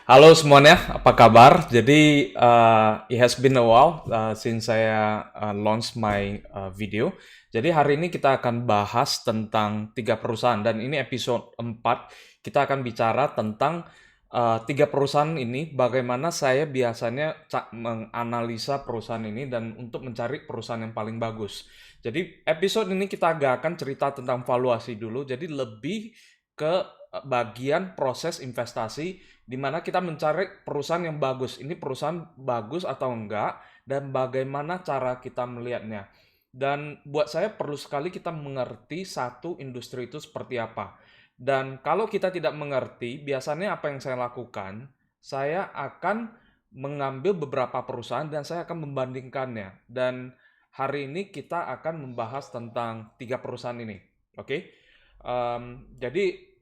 Halo semuanya, apa kabar? Jadi, it has been a while since saya launch my video. Jadi hari ini kita akan bahas tentang tiga perusahaan dan ini episode 4. Kita akan bicara tentang tiga perusahaan ini, bagaimana saya biasanya menganalisa perusahaan ini dan untuk mencari perusahaan yang paling bagus. Jadi episode ini kita agak akan cerita tentang valuasi dulu. Jadi lebih ke bagian proses investasi di mana kita mencari perusahaan yang bagus. Ini perusahaan bagus atau enggak, dan bagaimana cara kita melihatnya. Dan buat saya perlu sekali kita mengerti satu industri itu seperti apa. Dan kalau kita tidak mengerti, biasanya apa yang saya lakukan, saya akan mengambil beberapa perusahaan dan saya akan membandingkannya. Dan hari ini kita akan membahas tentang tiga perusahaan ini. Oke? Jadi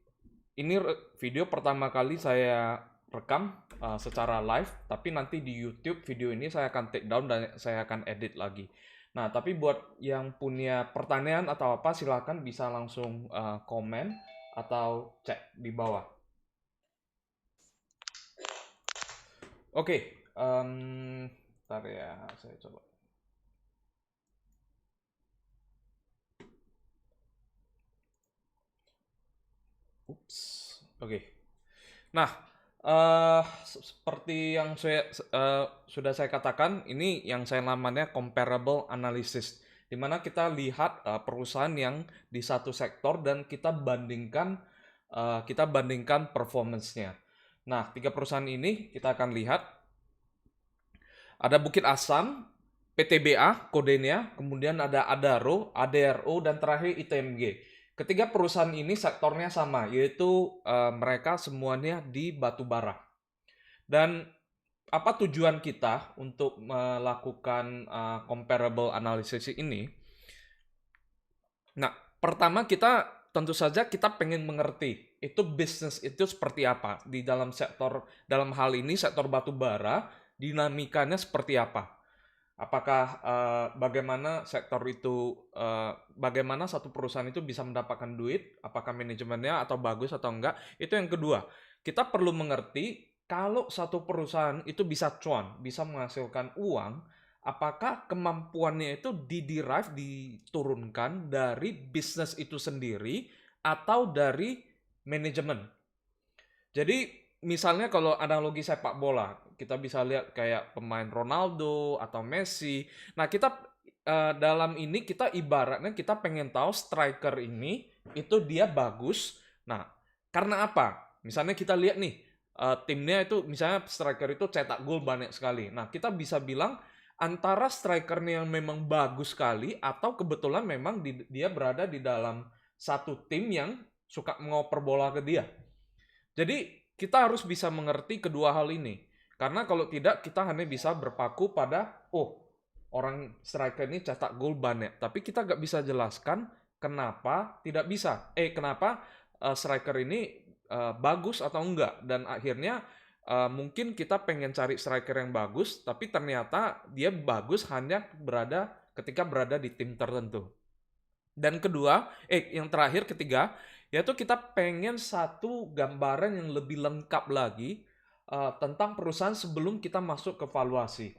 ini video pertama kali saya rekam secara live, tapi nanti di YouTube video ini saya akan take down dan saya akan edit lagi. Nah, tapi buat yang punya pertanyaan atau apa, silakan bisa langsung komen atau cek di bawah. Oke, ntar ya, saya coba. Ups, oke. Nah, seperti yang sudah saya katakan, ini yang saya namanya comparable analysis, di mana kita lihat perusahaan yang di satu sektor dan kita bandingkan performance-nya. Nah, tiga perusahaan ini kita akan lihat. Ada Bukit Asam, PTBA kodenya, kemudian ada Adaro, ADRO, dan terakhir ITMG. Ketiga perusahaan ini sektornya sama, yaitu mereka semuanya di batu bara. Dan apa tujuan kita untuk melakukan comparable analysis ini? Nah, pertama kita tentu saja kita pengen mengerti itu bisnis itu seperti apa di dalam hal ini sektor batu bara, dinamikanya seperti apa. Apakah bagaimana bagaimana satu perusahaan itu bisa mendapatkan duit, apakah manajemennya atau bagus atau enggak, itu yang kedua. Kita perlu mengerti kalau satu perusahaan itu bisa cuan, bisa menghasilkan uang, apakah kemampuannya itu diturunkan dari bisnis itu sendiri atau dari manajemen. Jadi misalnya kalau analogi sepak bola, kita bisa lihat kayak pemain Ronaldo atau Messi. Nah, dalam ini kita ibaratnya kita pengen tahu striker ini itu dia bagus. Nah, karena apa? Misalnya kita lihat nih timnya itu misalnya striker itu cetak gol banyak sekali. Nah, kita bisa bilang antara strikernya yang memang bagus sekali atau kebetulan memang dia berada di dalam satu tim yang suka ngoper bola ke dia. Jadi kita harus bisa mengerti kedua hal ini. Karena kalau tidak kita hanya bisa berpaku pada, oh orang striker ini cetak gol banyak. Tapi kita nggak bisa jelaskan kenapa tidak bisa. Kenapa striker ini bagus atau enggak. Dan akhirnya mungkin kita pengen cari striker yang bagus, tapi ternyata dia bagus hanya ketika berada di tim tertentu. Dan yang terakhir ketiga, yaitu kita pengen satu gambaran yang lebih lengkap lagi tentang perusahaan sebelum kita masuk ke valuasi.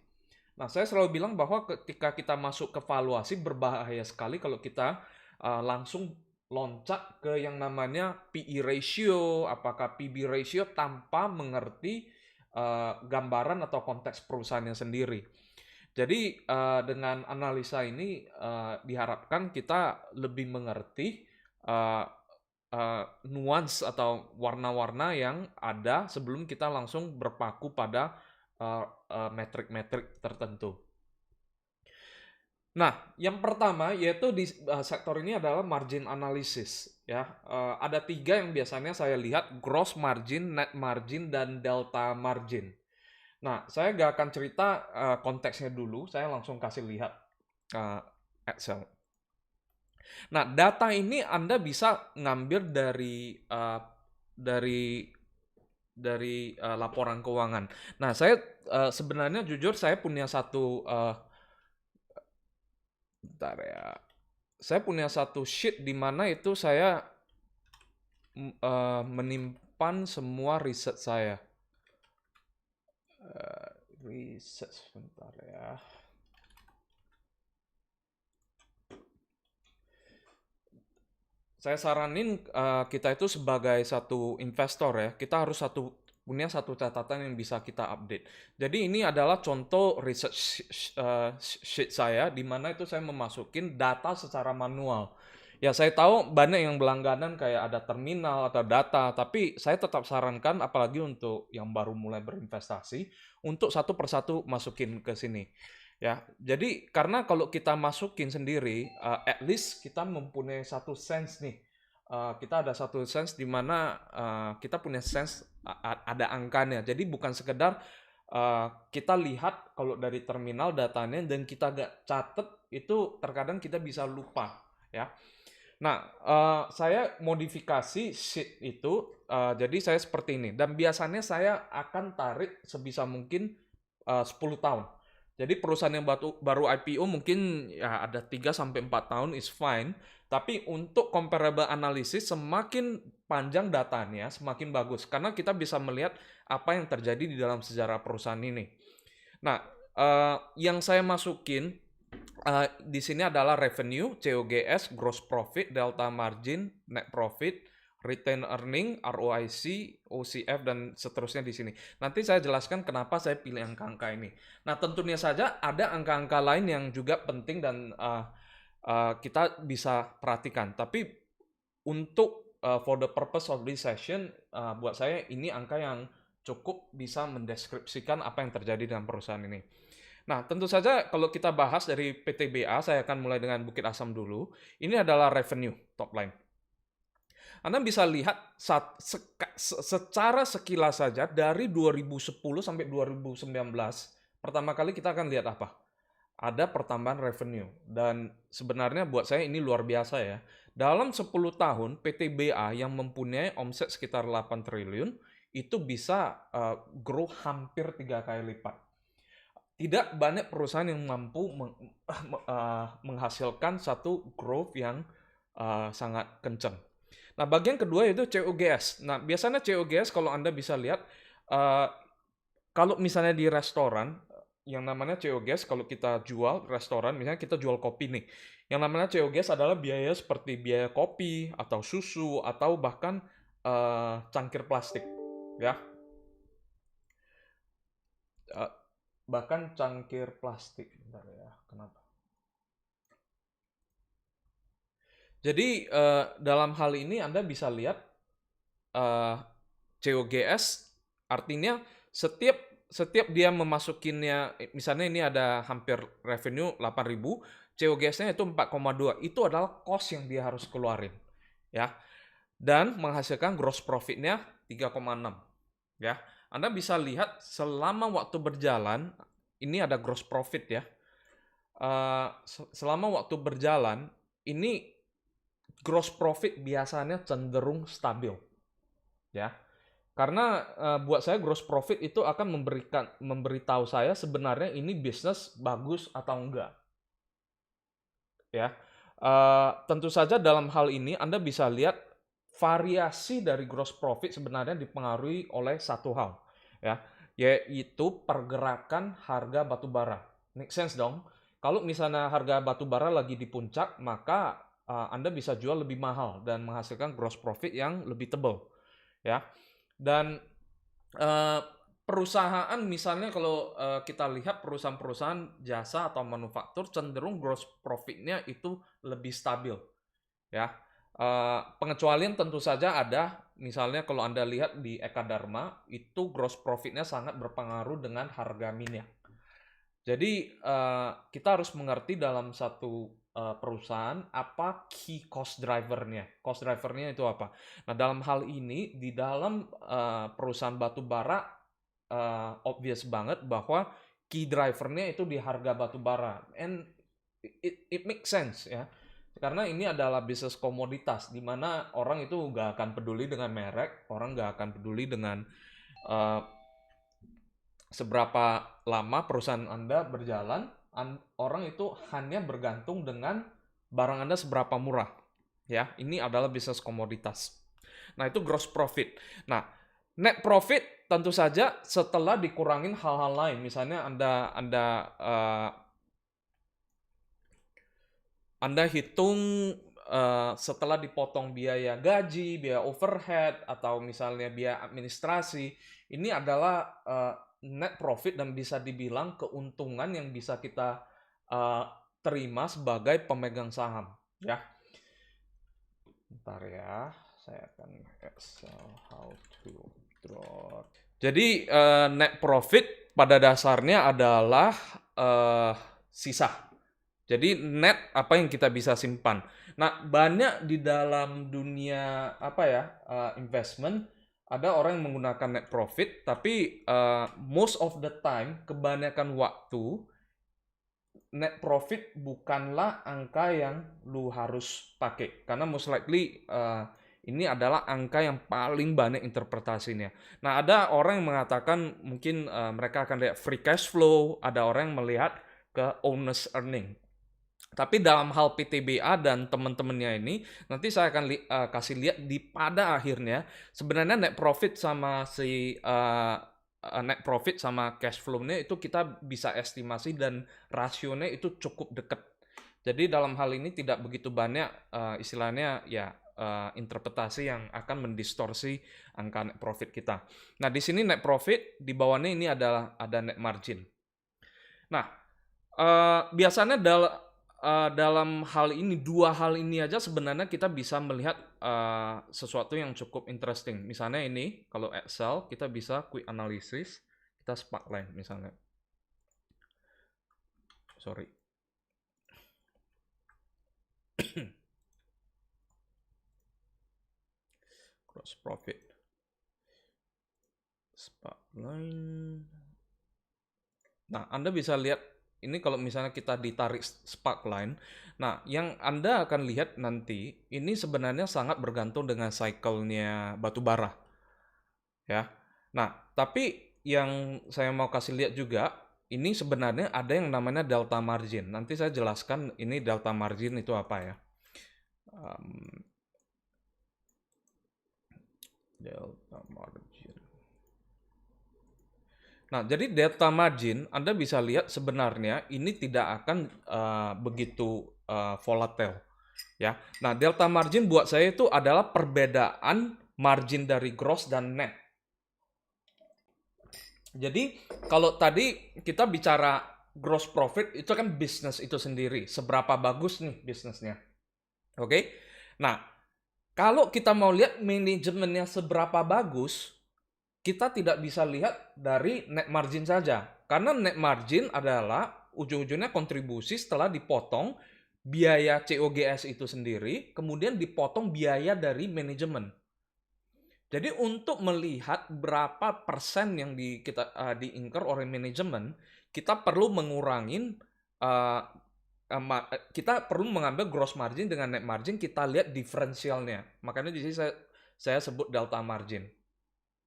Nah, saya selalu bilang bahwa ketika kita masuk ke valuasi berbahaya sekali kalau kita langsung loncat ke yang namanya PE ratio, apakah PB ratio tanpa mengerti gambaran atau konteks perusahaannya sendiri. Jadi dengan analisa ini diharapkan kita lebih mengerti uh, nuans atau warna-warna yang ada sebelum kita langsung berpaku pada metrik-metrik tertentu. Nah, yang pertama yaitu di sektor ini adalah margin analysis. Ya, ada tiga yang biasanya saya lihat: gross margin, net margin, dan delta margin. Nah, saya nggak akan cerita konteksnya dulu, saya langsung kasih lihat Excel. Nah, data ini Anda bisa ngambil dari laporan keuangan. Nah, saya sebenarnya jujur saya punya bentar ya. Saya punya satu sheet di mana itu saya menyimpan semua riset saya. Research sebentar ya. Saya saranin kita itu sebagai satu investor ya, kita harus punya satu catatan yang bisa kita update. Jadi ini adalah contoh research sheet saya, di mana itu saya memasukin data secara manual. Ya saya tahu banyak yang berlangganan kayak ada terminal atau data, tapi saya tetap sarankan apalagi untuk yang baru mulai berinvestasi, untuk satu persatu masukin ke sini. Ya, jadi karena kalau kita masukin sendiri, at least kita mempunyai satu sense nih. Kita ada satu sense di mana kita punya sense ada angkanya. Jadi bukan sekedar kita lihat kalau dari terminal datanya dan kita gak catet, itu terkadang kita bisa lupa. Ya. Nah, saya modifikasi sheet itu, jadi saya seperti ini. Dan biasanya saya akan tarik sebisa mungkin 10 tahun. Jadi perusahaan yang baru IPO mungkin ya ada 3-4 tahun is fine. Tapi untuk comparable analysis semakin panjang datanya semakin bagus. Karena kita bisa melihat apa yang terjadi di dalam sejarah perusahaan ini. Nah, yang saya masukin di sini adalah revenue, COGS, gross profit, delta margin, net profit, retain earning, ROIC, OCF, dan seterusnya di sini. Nanti saya jelaskan kenapa saya pilih angka-angka ini. Nah, tentunya saja ada angka-angka lain yang juga penting dan kita bisa perhatikan. Tapi untuk for the purpose of this session, buat saya ini angka yang cukup bisa mendeskripsikan apa yang terjadi dalam perusahaan ini. Nah, tentu saja kalau kita bahas dari PTBA, saya akan mulai dengan Bukit Asam dulu. Ini adalah revenue, top line. Anda bisa lihat secara sekilas saja dari 2010 sampai 2019, pertama kali kita akan lihat apa? Ada pertambahan revenue. Dan sebenarnya buat saya ini luar biasa ya. Dalam 10 tahun, PTBA yang mempunyai omset sekitar 8 triliun, itu bisa grow hampir 3 kali lipat. Tidak banyak perusahaan yang mampu menghasilkan satu growth yang sangat kencang. Nah, bagian kedua itu COGS. Nah, biasanya COGS kalau Anda bisa lihat, kalau misalnya di restoran, yang namanya COGS, kalau kita jual restoran, misalnya kita jual kopi nih, yang namanya COGS adalah biaya seperti biaya kopi, atau susu, atau bahkan cangkir plastik. Ya. Bahkan cangkir plastik. Bentar ya, kenapa? Jadi dalam hal ini Anda bisa lihat COGS artinya setiap dia memasukinnya, misalnya ini ada hampir revenue 8.000, COGS-nya itu 4,2. Itu adalah cost yang dia harus keluarin. Ya. Dan menghasilkan gross profit-nya 3,6. Ya. Anda bisa lihat selama waktu berjalan, ini ada gross profit ya. Selama waktu berjalan, ini gross profit biasanya cenderung stabil, ya. Karena buat saya gross profit itu akan memberitahu saya sebenarnya ini bisnis bagus atau enggak, ya. Tentu saja dalam hal ini Anda bisa lihat variasi dari gross profit sebenarnya dipengaruhi oleh satu hal, ya, yaitu pergerakan harga batu bara. Make sense dong? Kalau misalnya harga batu bara lagi di puncak, maka Anda bisa jual lebih mahal dan menghasilkan gross profit yang lebih tebal, ya. Dan perusahaan misalnya kalau kita lihat perusahaan-perusahaan jasa atau manufaktur cenderung gross profit-nya itu lebih stabil, ya. Pengecualian tentu saja ada, misalnya kalau Anda lihat di Eka Dharma itu gross profit-nya sangat berpengaruh dengan harga minyak. Jadi kita harus mengerti dalam satu perusahaan apa key cost driver-nya. Cost driver-nya itu apa? Nah, dalam hal ini di dalam perusahaan batu bara obvious banget bahwa key driver-nya itu di harga batu bara. And it makes sense ya. Karena ini adalah bisnis komoditas di mana orang itu nggak akan peduli dengan merek, orang nggak akan peduli dengan seberapa lama perusahaan Anda berjalan, orang itu hanya bergantung dengan barang Anda seberapa murah. Ya, ini adalah bisnis komoditas. Nah, itu gross profit. Nah, Net profit tentu saja setelah dikurangin hal-hal lain. Misalnya Anda hitung setelah dipotong biaya gaji, biaya overhead, atau misalnya biaya administrasi, ini adalah net profit dan bisa dibilang keuntungan yang bisa kita eh, terima sebagai pemegang saham. Ya, bentar ya, saya akan Excel how to draw. Jadi net profit pada dasarnya adalah sisa. Jadi net apa yang kita bisa simpan. Nah, banyak di dalam dunia investment ada orang yang menggunakan net profit, tapi most of the time, kebanyakan waktu net profit bukanlah angka yang lu harus pakai, karena most likely ini adalah angka yang paling banyak interpretasinya. Nah, ada orang yang mengatakan mungkin mereka akan lihat free cash flow, ada orang yang melihat ke owner's earning. Tapi dalam hal PTBA dan teman-temannya ini, nanti saya akan kasih lihat di pada akhirnya sebenarnya net profit sama net profit sama cash flow-nya itu kita bisa estimasi dan rasionya itu cukup dekat. Jadi dalam hal ini tidak begitu banyak istilahnya ya interpretasi yang akan mendistorsi angka net profit kita. Nah, di sini net profit, di bawahnya ini ada net margin. Nah, biasanya dalam hal ini, dua hal ini aja sebenarnya kita bisa melihat sesuatu yang cukup interesting. Misalnya ini, kalau Excel, kita bisa quick analysis, kita sparkline misalnya. Sorry. Gross profit. Sparkline. Nah, Anda bisa lihat ini kalau misalnya kita ditarik sparkline. Nah, yang Anda akan lihat nanti ini sebenarnya sangat bergantung dengan cycle-nya batu bara. Ya. Nah, tapi yang saya mau kasih lihat juga, ini sebenarnya ada yang namanya delta margin. Nanti saya jelaskan ini delta margin itu apa ya. Delta margin. Nah, jadi delta margin Anda bisa lihat sebenarnya ini tidak akan begitu volatile, ya. Nah, delta margin buat saya itu adalah perbedaan margin dari gross dan net. Jadi kalau tadi kita bicara gross profit itu kan bisnis itu sendiri, seberapa bagus nih bisnisnya. Oke. Nah, kalau kita mau lihat manajemennya seberapa bagus, kita tidak bisa lihat dari net margin saja. Karena net margin adalah ujung-ujungnya kontribusi setelah dipotong biaya COGS itu sendiri, kemudian dipotong biaya dari manajemen. Jadi untuk melihat berapa persen yang di-incur oleh manajemen, kita perlu mengurangin kita perlu mengambil gross margin dengan net margin, kita lihat diferensialnya. Makanya di sini saya sebut delta margin.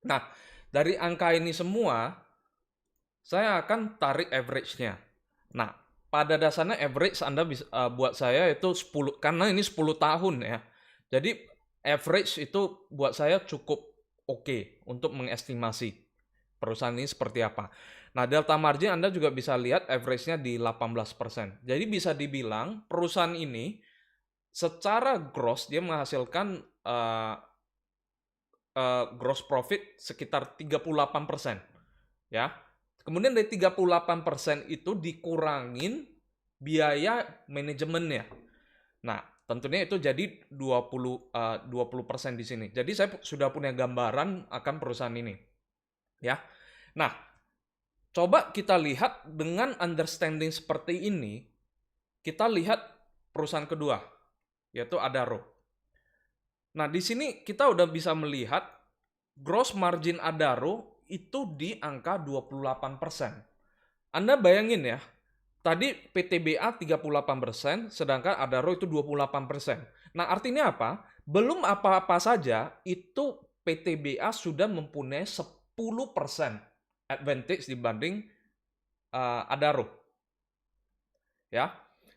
Nah, dari angka ini semua, saya akan tarik average-nya. Nah, pada dasarnya average Anda bisa, buat saya itu 10, karena ini 10 tahun ya. Jadi average itu buat saya cukup oke untuk mengestimasi perusahaan ini seperti apa. Nah, delta margin Anda juga bisa lihat average-nya di 18%. Jadi bisa dibilang perusahaan ini secara gross dia menghasilkan gross profit sekitar 38%. Ya. Kemudian dari 38% itu dikurangin biaya manajemennya. Nah, tentunya itu jadi 20% di sini. Jadi saya sudah punya gambaran akan perusahaan ini. Ya. Nah, coba kita lihat dengan understanding seperti ini, kita lihat perusahaan kedua, yaitu Adaro. Nah, di sini kita udah bisa melihat gross margin Adaro itu di angka 28%. Anda bayangin ya, tadi PTBA 38%, sedangkan Adaro itu 28%. Nah, artinya apa? Belum apa-apa saja, itu PTBA sudah mempunyai 10% advantage dibanding Adaro. Ya.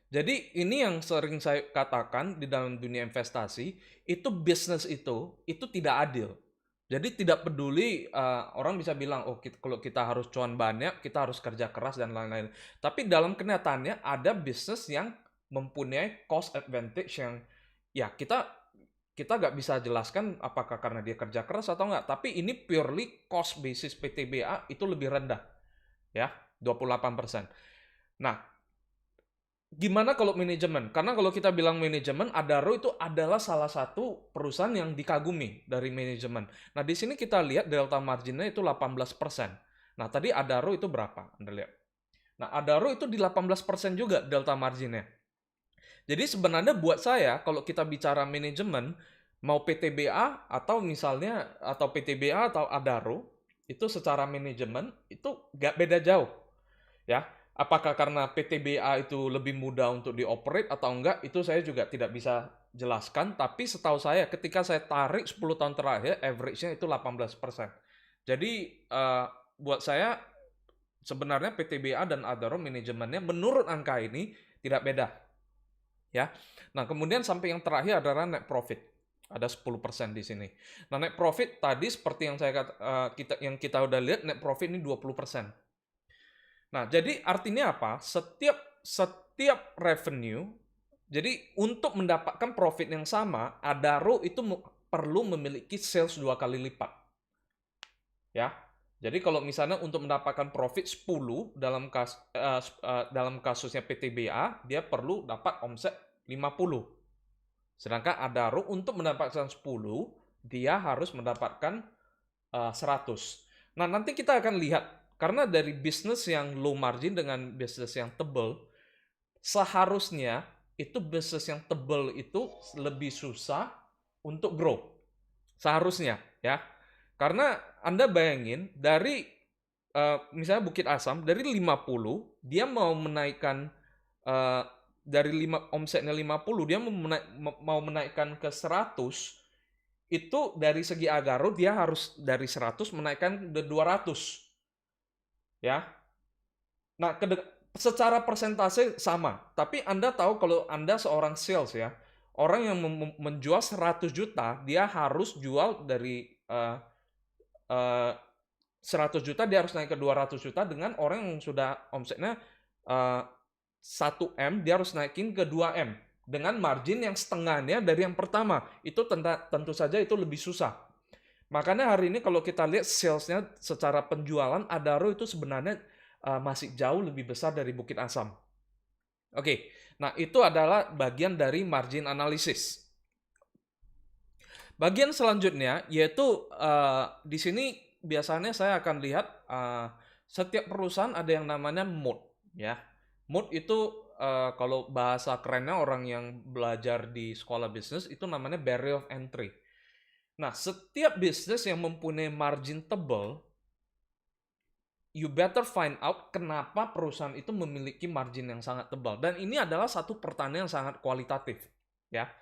Jadi ini yang sering saya katakan di dalam dunia investasi, itu bisnis itu tidak adil. Jadi tidak peduli, orang bisa bilang, "Oh, kalau kita harus cuan banyak, kita harus kerja keras dan lain-lain." Tapi dalam kenyataannya ada bisnis yang mempunyai cost advantage yang ya kita kita nggak bisa jelaskan apakah karena dia kerja keras atau nggak. Tapi ini purely cost basis PTBA itu lebih rendah, ya, 28%. Nah, gimana kalau manajemen? Karena kalau kita bilang manajemen, Adaro itu adalah salah satu perusahaan yang dikagumi dari manajemen. Nah, di sini kita lihat delta marginnya itu 18%. Nah, tadi Adaro itu berapa? Anda lihat. Nah, Adaro itu di 18% juga delta marginnya. Jadi sebenarnya buat saya, kalau kita bicara manajemen, mau PTBA atau misalnya, atau PTBA atau Adaro, itu secara manajemen, itu nggak beda jauh. Ya, apakah karena PTBA itu lebih mudah untuk dioperate atau enggak, itu saya juga tidak bisa jelaskan, tapi setahu saya ketika saya tarik 10 tahun terakhir, average-nya itu 18%. Jadi, buat saya sebenarnya PTBA dan Adaro manajemennya menurut angka ini tidak beda, ya. Nah, kemudian sampai yang terakhir adalah net profit. Ada 10% di sini. Nah, net profit tadi seperti yang kita udah lihat, net profit ini 20%. Nah, jadi artinya apa? Setiap revenue, jadi untuk mendapatkan profit yang sama, Adaro itu perlu memiliki sales 2 kali lipat. Ya. Jadi kalau misalnya untuk mendapatkan profit 10 dalam kasusnya PTBA, dia perlu dapat omset 50. Sedangkan Adaro untuk mendapatkan 10, dia harus mendapatkan 100. Nah, nanti kita akan lihat, karena dari bisnis yang low margin dengan bisnis yang tebal, seharusnya itu bisnis yang tebal itu lebih susah untuk grow. Seharusnya, ya. Karena Anda bayangin, dari misalnya Bukit Asam, dari 50, dia mau menaikkan dari omsetnya 50, dia mau menaikkan ke 100, itu dari segi Adaro dia harus dari 100 menaikkan ke 200, ya. Nah, secara persentase sama, tapi Anda tahu kalau Anda seorang sales, ya, orang yang menjual 100 juta, dia harus jual dari 100 juta, dia harus naik ke 200 juta, dengan orang yang sudah omsetnya 1M, dia harus naikin ke 2M. Dengan margin yang setengahnya dari yang pertama. Itu tentu saja itu lebih susah. Makanya hari ini kalau kita lihat salesnya secara penjualan, Adaro itu sebenarnya masih jauh lebih besar dari Bukit Asam. Oke, nah itu adalah bagian dari margin analysis. Bagian selanjutnya yaitu di sini biasanya saya akan lihat setiap perusahaan ada yang namanya moat, ya. Moat itu kalau bahasa kerennya orang yang belajar di sekolah bisnis itu namanya barrier of entry. Nah, setiap bisnis yang mempunyai margin tebal, you better find out kenapa perusahaan itu memiliki margin yang sangat tebal. Dan ini adalah satu pertanyaan yang sangat kualitatif, ya.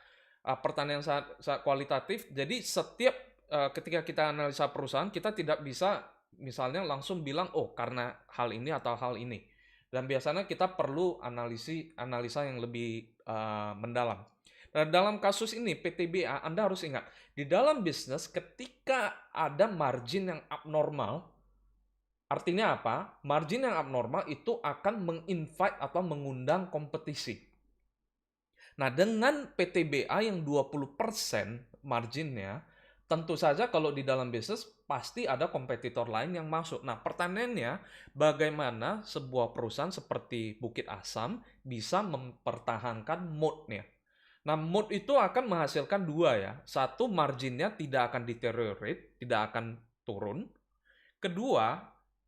Pertanyaan yang sangat kualitatif. Jadi setiap ketika kita analisa perusahaan, kita tidak bisa misalnya langsung bilang, oh karena hal ini atau hal ini. Dan biasanya kita perlu analisa yang lebih mendalam. Dan dalam kasus ini PTBA, Anda harus ingat, di dalam bisnis ketika ada margin yang abnormal, artinya apa? Margin yang abnormal itu akan menginvite atau mengundang kompetisi. Nah, dengan PTBA yang 20% marginnya, tentu saja kalau di dalam bisnis pasti ada kompetitor lain yang masuk. Nah, pertanyaannya, bagaimana sebuah perusahaan seperti Bukit Asam bisa mempertahankan moat-nya? Nah, moat itu akan menghasilkan dua, ya. Satu, marginnya tidak akan deteriorate, tidak akan turun. Kedua,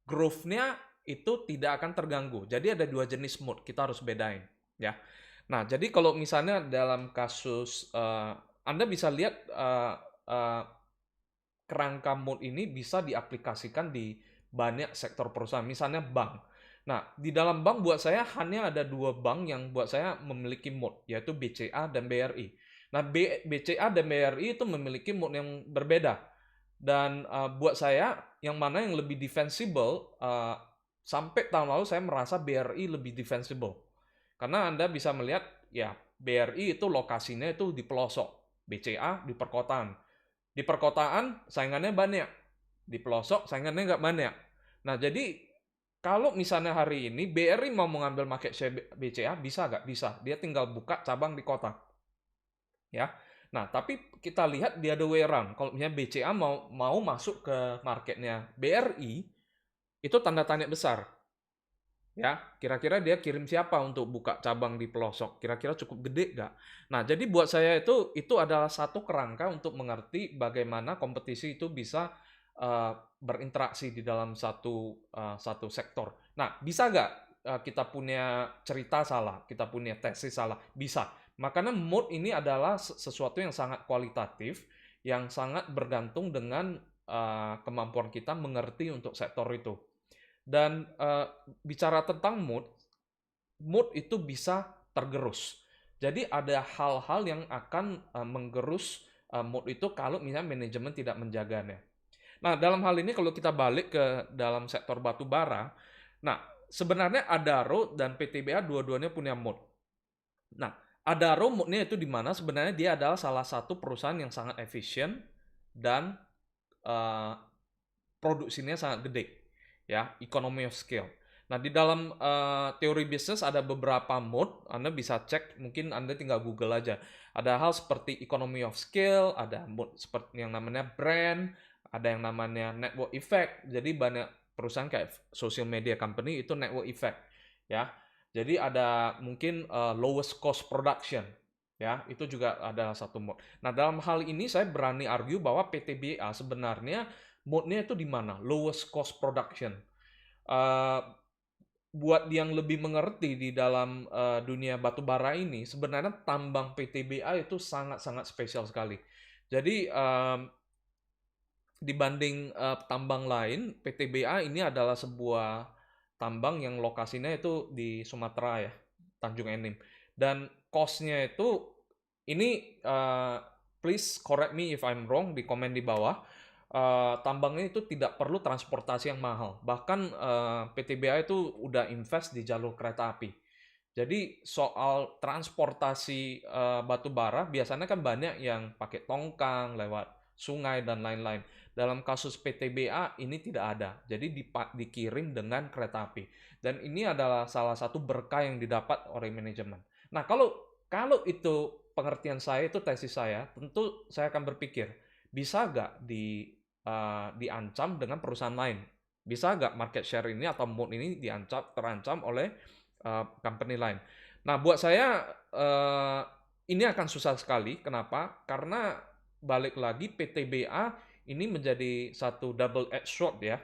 growth-nya itu tidak akan terganggu. Jadi ada dua jenis moat, kita harus bedain, ya. Nah, jadi kalau misalnya dalam kasus Anda bisa lihat kerangka moat ini bisa diaplikasikan di banyak sektor perusahaan, misalnya bank. Nah, di dalam bank buat saya hanya ada dua bank yang buat saya memiliki moat, yaitu BCA dan BRI. Nah, BCA dan BRI itu memiliki moat yang berbeda. Dan buat saya, yang mana yang lebih defensible, sampai tahun lalu saya merasa BRI lebih defensible. Karena Anda bisa melihat, ya, BRI itu lokasinya itu di pelosok, BCA di perkotaan. Di perkotaan saingannya banyak, di pelosok saingannya nggak banyak. Nah, jadi kalau misalnya hari ini BRI mau mengambil market share BCA, bisa nggak? Bisa. Dia tinggal buka cabang di kota. Ya. Nah, tapi kita lihat the other way around. Kalau misalnya BCA mau masuk ke marketnya BRI, itu tanda tanya besar. Ya, kira-kira dia kirim siapa untuk buka cabang di pelosok? Kira-kira cukup gede nggak? Nah, jadi buat saya itu adalah satu kerangka untuk mengerti bagaimana kompetisi itu bisa berinteraksi di dalam satu sektor. Nah, bisa nggak kita punya cerita salah, kita punya tesis salah? Bisa. Makanya mood ini adalah sesuatu yang sangat kualitatif, yang sangat bergantung dengan kemampuan kita mengerti untuk sektor itu. Dan bicara tentang mood itu bisa tergerus. Jadi ada hal-hal yang akan menggerus mood itu kalau misalnya manajemen tidak menjaganya. Nah, dalam hal ini kalau kita balik ke dalam sektor batu bara, nah sebenarnya Adaro dan PTBA dua-duanya punya mood. Nah, Adaro moodnya itu di mana sebenarnya dia adalah salah satu perusahaan yang sangat efisien dan produksinya sangat gede. Ya, economy of scale. Nah, di dalam teori bisnis ada beberapa mode, Anda bisa cek, mungkin Anda tinggal Google aja. Ada hal seperti economy of scale, ada mode seperti yang namanya brand, ada yang namanya network effect. Jadi banyak perusahaan kayak social media company itu network effect, ya. Jadi ada mungkin lowest cost production, ya, itu juga ada satu mode. Nah, dalam hal ini saya berani argue bahwa PTBA sebenarnya mode-nya itu di mana? Lowest cost production. Buat yang lebih mengerti di dalam dunia batu bara ini, sebenarnya tambang PTBA itu sangat-sangat spesial sekali. Jadi dibanding tambang lain, PTBA ini adalah sebuah tambang yang lokasinya itu di Sumatera ya, Tanjung Enim. Dan cost-nya itu, ini please correct me if I'm wrong di komen di bawah. Tambangnya itu tidak perlu transportasi yang mahal. Bahkan PTBA itu udah invest di jalur kereta api. Jadi soal transportasi batu bara biasanya kan banyak yang pakai tongkang lewat sungai dan lain-lain. Dalam kasus PTBA ini tidak ada. Jadi dikirim dengan kereta api. Dan ini adalah salah satu berkah yang didapat oleh manajemen. Nah, kalau itu pengertian saya, itu tesis saya, tentu saya akan berpikir, bisa nggak diancam dengan perusahaan lain? Bisa nggak market share ini atau moat ini terancam oleh company lain? Nah, buat saya ini akan susah sekali. Kenapa? Karena balik lagi PTBA ini menjadi satu double edged sword ya,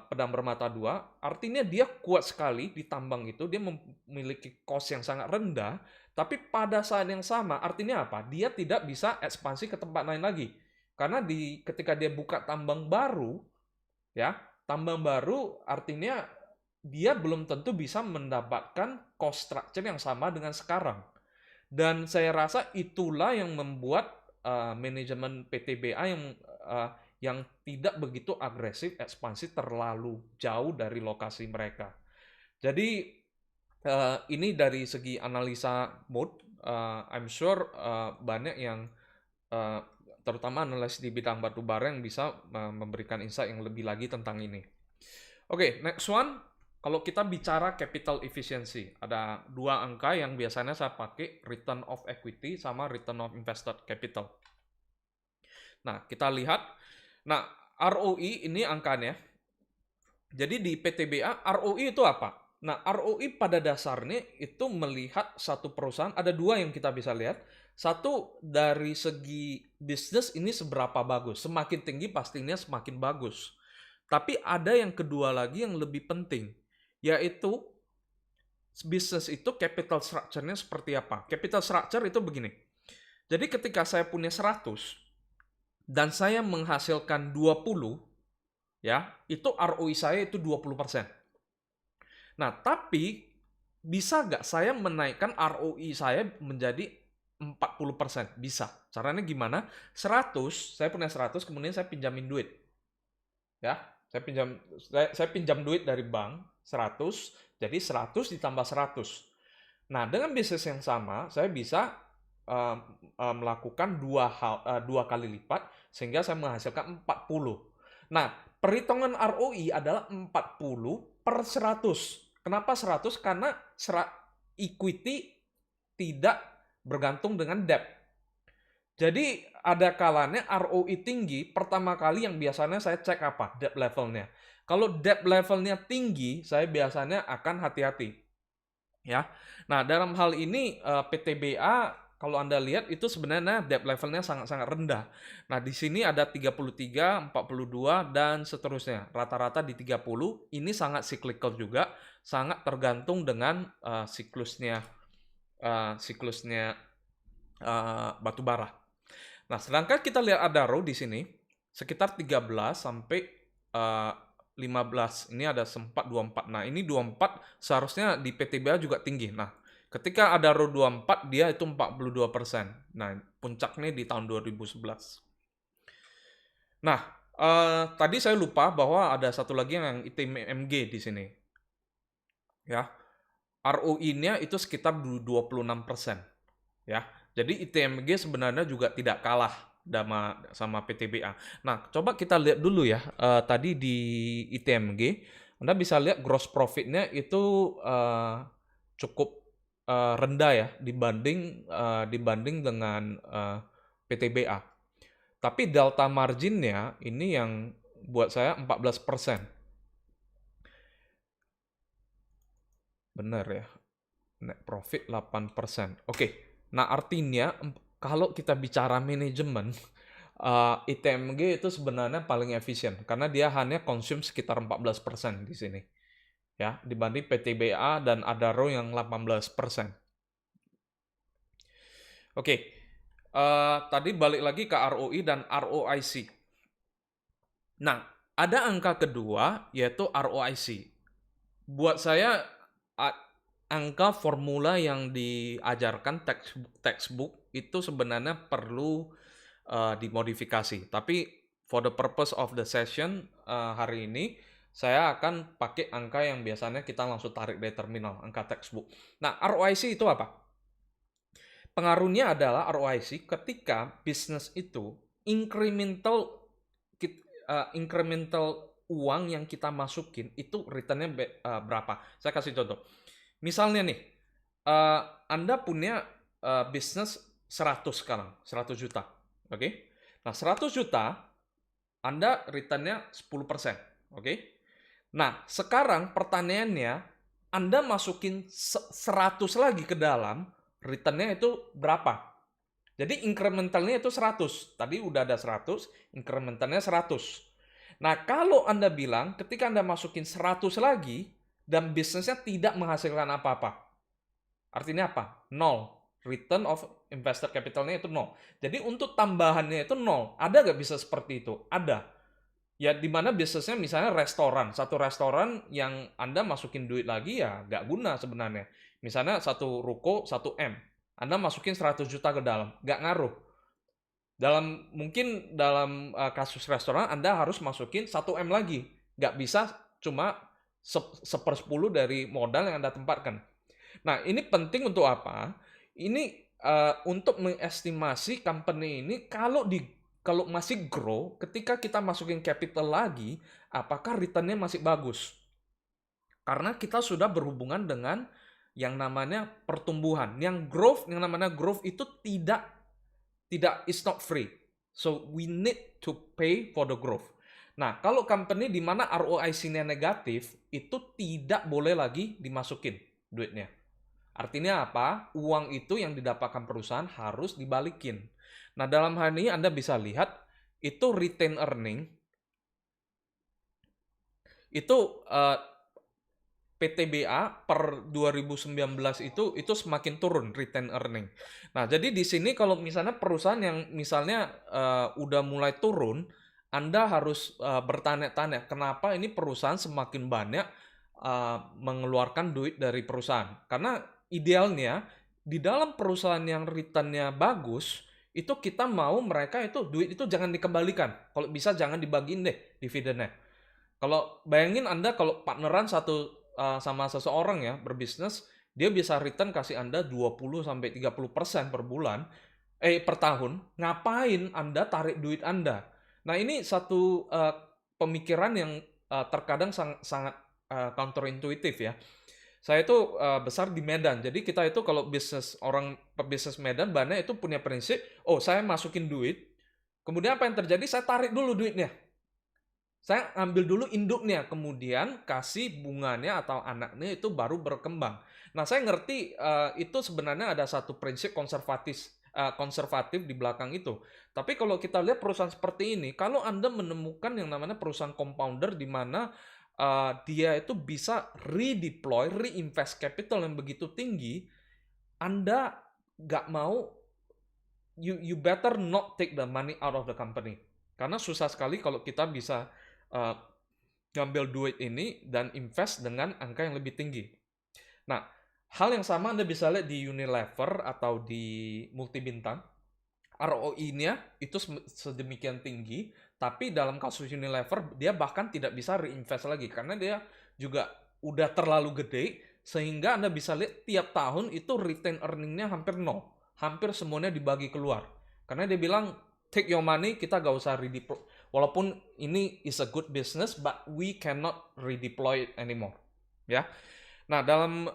pedang bermata dua. Artinya dia kuat sekali di tambang itu, dia memiliki cost yang sangat rendah, tapi pada saat yang sama artinya apa? Dia tidak bisa ekspansi ke tempat lain lagi. Karena ketika dia buka tambang baru, ya, tambang baru artinya dia belum tentu bisa mendapatkan cost structure yang sama dengan sekarang. Dan saya rasa itulah yang membuat manajemen PTBA yang tidak begitu agresif ekspansi terlalu jauh dari lokasi mereka. Jadi ini dari segi analisa mood, I'm sure banyak yang terutama analis di bidang batu bara yang bisa memberikan insight yang lebih lagi tentang ini. Oke, next one. Kalau kita bicara capital efficiency, ada dua angka yang biasanya saya pakai, return of equity sama return of invested capital. Nah, kita lihat. Nah, ROE ini angkanya. Jadi di PTBA, ROE itu apa? Nah, ROE pada dasarnya itu melihat satu perusahaan, ada dua yang kita bisa lihat. Satu, dari segi bisnis ini seberapa bagus. Semakin tinggi pastinya semakin bagus. Tapi ada yang kedua lagi yang lebih penting, yaitu bisnis itu capital structure-nya seperti apa. Capital structure itu begini. Jadi ketika saya punya 100 dan saya menghasilkan 20, ya, itu ROI saya itu 20%. Nah, tapi bisa nggak saya menaikkan ROI saya menjadi 40%? Bisa. Caranya gimana? 100, saya punya 100, kemudian saya pinjamin duit. Ya, saya pinjam duit dari bank 100, jadi 100 ditambah 100. Nah, dengan bisnis yang sama, saya bisa melakukan dua kali lipat, sehingga saya menghasilkan 40. Nah, perhitungan ROI adalah 40/100. Kenapa 100? Karena equity tidak bergantung dengan debt. Jadi ada kalanya ROI tinggi, pertama kali yang biasanya saya cek apa? Debt levelnya. Kalau debt levelnya tinggi, saya biasanya akan hati-hati. Ya. Nah, dalam hal ini PTBA kalau Anda lihat itu sebenarnya debt levelnya sangat-sangat rendah. Nah, di sini ada 33, 42 dan seterusnya. Rata-rata di 30. Ini sangat cyclical juga, sangat tergantung dengan siklusnya batu bara. Nah, sedangkan kita lihat Adaro di sini sekitar 13 sampai 15. Ini ada sempat 24. Nah, ini 24 seharusnya di PTBA juga tinggi. Nah, ketika Adaro 24, dia itu 42%. Nah, puncaknya di tahun 2011. Nah, tadi saya lupa bahwa ada satu lagi yang ITMG di sini. Ya. ROI-nya itu sekitar 26%. Ya. Jadi ITMG sebenarnya juga tidak kalah sama PTBA. Nah, coba kita lihat dulu ya. Tadi di ITMG, Anda bisa lihat gross profit-nya itu cukup rendah ya dibanding dengan PTBA. Tapi delta marginnya ini yang buat saya 14%. Benar ya. Net profit 8%. Oke. Nah, artinya kalau kita bicara manajemen, ITMG itu sebenarnya paling efisien karena dia hanya konsum sekitar 14% di sini. Ya, dibanding PTBA dan Adaro yang 18%. Oke. Tadi balik lagi ke ROI dan ROIC. Nah, ada angka kedua yaitu ROIC. Buat saya angka formula yang diajarkan textbook itu sebenarnya perlu dimodifikasi. Tapi for the purpose of the session hari ini, saya akan pakai angka yang biasanya kita langsung tarik dari terminal, angka textbook. Nah, ROIC itu apa? Pengaruhnya adalah ROIC ketika bisnis itu incremental uang yang kita masukin itu returnnya berapa. Saya kasih contoh. Misalnya nih, Anda punya bisnis 100 sekarang, 100 juta. Oke? Nah, 100 juta, Anda returnnya 10%. Oke? Nah, sekarang pertanyaannya, Anda masukin 100 lagi ke dalam, returnnya itu berapa? Jadi incrementalnya itu 100. Tadi udah ada 100, incrementalnya 100. Nah, kalau Anda bilang ketika Anda masukin 100 lagi, dan bisnisnya tidak menghasilkan apa-apa. Artinya apa? 0. Return of investor capital-nya itu 0. Jadi untuk tambahannya itu 0. Ada nggak bisa seperti itu? Ada. Ya di mana bisnisnya misalnya restoran. Satu restoran yang Anda masukin duit lagi ya nggak guna sebenarnya. Misalnya satu ruko 1 M. Anda masukin 100 juta ke dalam. Nggak ngaruh. Mungkin dalam kasus restoran Anda harus masukin 1 M lagi. Nggak bisa cuma 1/10 dari modal yang Anda tempatkan. Nah, ini penting untuk apa? Ini untuk mengestimasi company ini kalau masih grow, ketika kita masukin capital lagi, apakah return-nya masih bagus? Karena kita sudah berhubungan dengan yang namanya pertumbuhan. Yang namanya growth itu tidak is not free. So we need to pay for the growth. Nah, kalau company di mana ROIC-nya negatif, itu tidak boleh lagi dimasukin duitnya. Artinya apa? Uang itu yang didapatkan perusahaan harus dibalikin. Nah, dalam hal ini Anda bisa lihat, itu retained earning, itu PTBA per 2019 itu semakin turun retained earning. Nah, jadi di sini kalau misalnya perusahaan yang misalnya udah mulai turun, Anda harus bertanya-tanya kenapa ini perusahaan semakin banyak mengeluarkan duit dari perusahaan. Karena idealnya di dalam perusahaan yang return-nya bagus, itu kita mau mereka itu duit itu jangan dikembalikan. Kalau bisa jangan dibagiin deh dividennya. Kalau bayangin Anda kalau partneran sama seseorang ya berbisnis, dia bisa return kasih Anda 20-30% per bulan. per tahun, ngapain Anda tarik duit Anda? Nah, ini satu pemikiran yang terkadang sangat counterintuitif ya. Saya itu besar di Medan, jadi kita itu kalau orang pebisnis Medan banyak itu punya prinsip, oh saya masukin duit, kemudian apa yang terjadi? Saya tarik dulu duitnya. Saya ambil dulu induknya, kemudian kasih bunganya atau anaknya itu baru berkembang. Nah, saya ngerti itu sebenarnya ada satu prinsip konservatif di belakang itu. Tapi kalau kita lihat perusahaan seperti ini, kalau Anda menemukan yang namanya perusahaan compounder di mana dia itu bisa redeploy, reinvest capital yang begitu tinggi, Anda nggak mau, you better not take the money out of the company. Karena susah sekali kalau kita bisa uh, ngambil duit ini dan invest dengan angka yang lebih tinggi. Nah, hal yang sama Anda bisa lihat di Unilever atau di Multibintang. ROI-nya itu sedemikian tinggi, tapi dalam kasus Unilever dia bahkan tidak bisa reinvest lagi karena dia juga udah terlalu gede sehingga Anda bisa lihat tiap tahun itu return earning-nya hampir nol. Hampir semuanya dibagi keluar. Karena dia bilang take your money, kita gak usah redeploy. Walaupun ini is a good business, but we cannot redeploy it anymore. Ya. Nah, dalam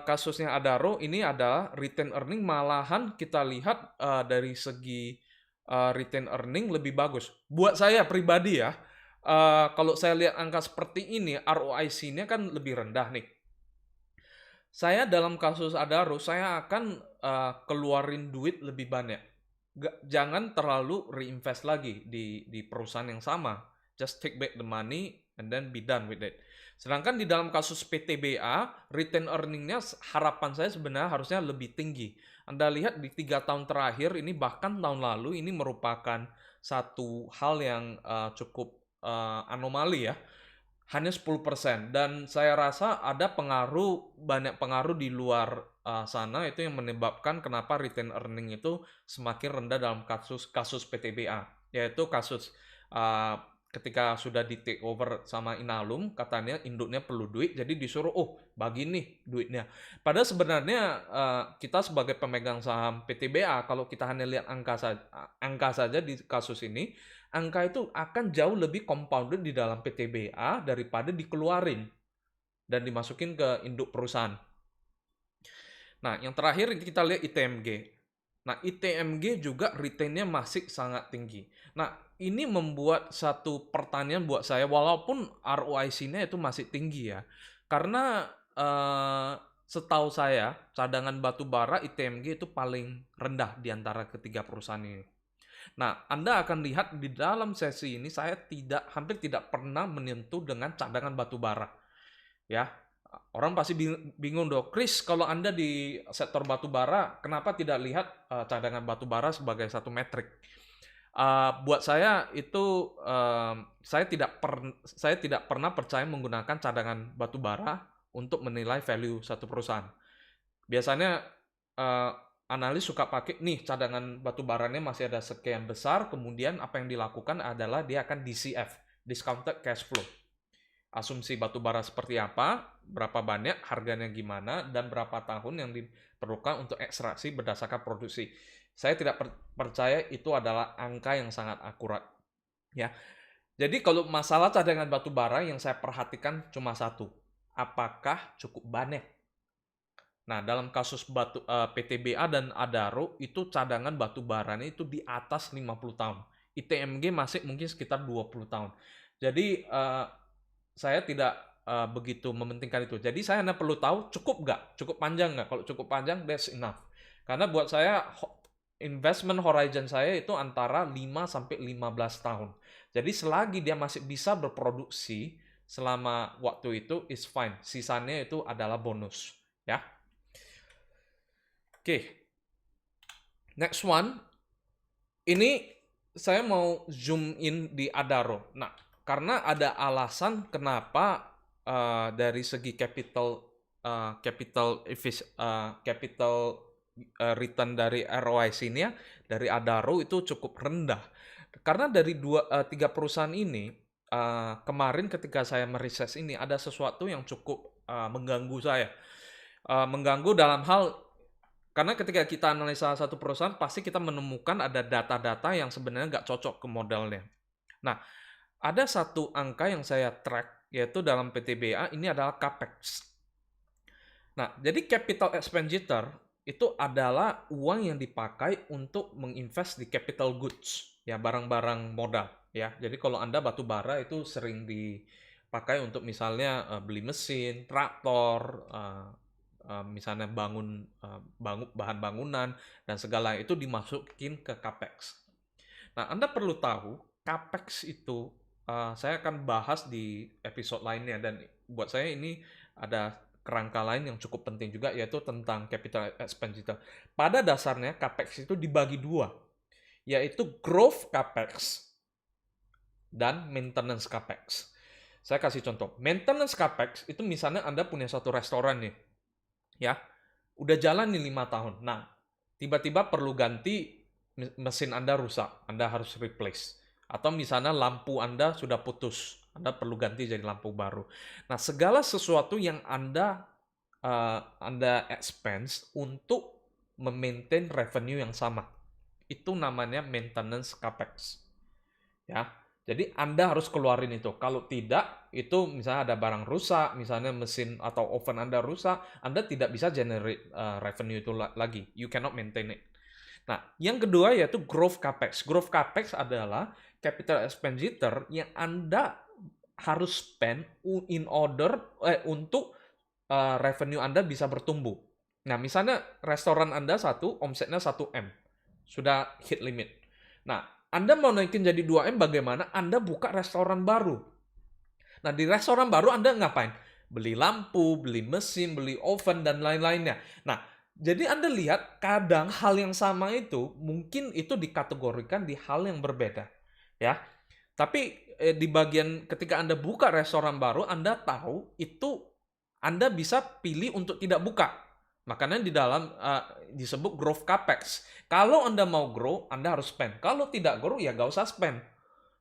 kasusnya Adaro ini adalah return earning malahan kita lihat dari segi return earning lebih bagus. Buat saya pribadi ya, kalau saya lihat angka seperti ini, ROIC-nya kan lebih rendah nih. Saya dalam kasus Adaro, saya akan keluarin duit lebih banyak. Jangan terlalu reinvest lagi di perusahaan yang sama. Just take back the money and then be done with it. Sedangkan di dalam kasus PTBA, return earning-nya harapan saya sebenarnya harusnya lebih tinggi. Anda lihat di 3 tahun terakhir ini, bahkan tahun lalu ini merupakan satu hal yang cukup anomali ya. Hanya 10%. Dan saya rasa ada banyak pengaruh di luar sana itu yang menyebabkan kenapa return earning itu semakin rendah dalam kasus PTBA. Yaitu kasus ketika sudah di take over sama Inalum, katanya induknya perlu duit, jadi disuruh, oh bagi nih duitnya. Padahal sebenarnya kita sebagai pemegang saham PTBA, kalau kita hanya lihat angka saja di kasus ini, angka itu akan jauh lebih compounded di dalam PTBA daripada dikeluarin dan dimasukin ke induk perusahaan. Nah, yang terakhir kita lihat ITMG. Nah, ITMG juga retainnya masih sangat tinggi. Nah, ini membuat satu pertanyaan buat saya, walaupun ROIC-nya itu masih tinggi ya. Karena setahu saya, cadangan batu bara ITMG itu paling rendah di antara ketiga perusahaan ini. Nah, Anda akan lihat di dalam sesi ini saya hampir tidak pernah menyentuh dengan cadangan batu bara. Ya, orang pasti bingung dong, Chris, kalau Anda di sektor batu bara, kenapa tidak lihat cadangan batu bara sebagai satu metrik? Buat saya itu saya tidak pernah percaya menggunakan cadangan batu bara untuk menilai value satu perusahaan. Biasanya analis suka pakai nih cadangan batu baranya masih ada sekian besar, kemudian apa yang dilakukan adalah dia akan DCF, discounted cash flow. Asumsi batu bara seperti apa, berapa banyak, harganya gimana, dan berapa tahun yang diperlukan untuk ekstraksi berdasarkan produksi. Saya tidak percaya itu adalah angka yang sangat akurat. Ya. Jadi kalau masalah cadangan batu bara yang saya perhatikan cuma satu, apakah cukup banyak? Nah, dalam kasus PTBA dan Adaro itu cadangan batu baranya itu di atas 50 tahun. ITMG masih mungkin sekitar 20 tahun. Jadi saya tidak begitu mementingkan itu. Jadi saya hanya perlu tahu cukup nggak, cukup panjang nggak. Kalau cukup panjang, that's enough. Karena buat saya investment horizon saya itu antara 5-15 tahun. Jadi selagi dia masih bisa berproduksi selama waktu itu is fine. Sisanya itu adalah bonus, ya. Oke. Next one. Ini saya mau zoom in di Adaro. Nah, karena ada alasan kenapa dari segi capital return dari ROIC-nya dari Adaro itu cukup rendah. Karena dari 3 perusahaan ini kemarin ketika saya meriset ini ada sesuatu yang cukup mengganggu saya. Mengganggu dalam hal Karena ketika kita analisa satu perusahaan, pasti kita menemukan ada data-data yang sebenarnya nggak cocok ke modelnya. Nah, ada satu angka yang saya track, yaitu dalam PTBA, ini adalah CAPEX. Nah, jadi capital expenditure itu adalah uang yang dipakai untuk menginvest di capital goods, ya barang-barang modal. Ya, jadi kalau Anda batu bara itu sering dipakai untuk misalnya beli mesin, traktor, misalnya bangun bahan bangunan dan segala itu dimasukin ke capex. Nah, Anda perlu tahu capex itu saya akan bahas di episode lainnya, dan buat saya ini ada kerangka lain yang cukup penting juga, yaitu tentang capital expenditure. Pada dasarnya capex itu dibagi dua, yaitu growth capex dan maintenance capex. Saya kasih contoh. Maintenance capex itu misalnya Anda punya satu restoran nih, ya, udah jalan nih 5 tahun. Nah, tiba-tiba perlu ganti, mesin Anda rusak, Anda harus replace. Atau misalnya lampu Anda sudah putus, Anda perlu ganti jadi lampu baru. Nah, segala sesuatu yang Anda expense untuk memaintain revenue yang sama, itu namanya maintenance capex. Ya, jadi Anda harus keluarin itu. Kalau tidak, itu misalnya ada barang rusak, misalnya mesin atau oven Anda rusak, Anda tidak bisa generate revenue itu lagi. You cannot maintain it. Nah, yang kedua yaitu growth capex. Growth capex adalah capital expenditure yang Anda harus spend in order untuk revenue Anda bisa bertumbuh. Nah, misalnya restoran Anda omsetnya 1 M. Sudah hit limit. Nah, Anda mau naikin jadi 2 M, bagaimana? Anda buka restoran baru. Nah, di restoran baru Anda ngapain? Beli lampu, beli mesin, beli oven, dan lain-lainnya. Nah, jadi Anda lihat kadang hal yang sama itu mungkin itu dikategorikan di hal yang berbeda. Ya, tapi di bagian ketika Anda buka restoran baru, Anda tahu itu Anda bisa pilih untuk tidak buka. Makanya di dalam disebut growth capex. Kalau Anda mau grow, Anda harus spend. Kalau tidak grow, ya nggak usah spend.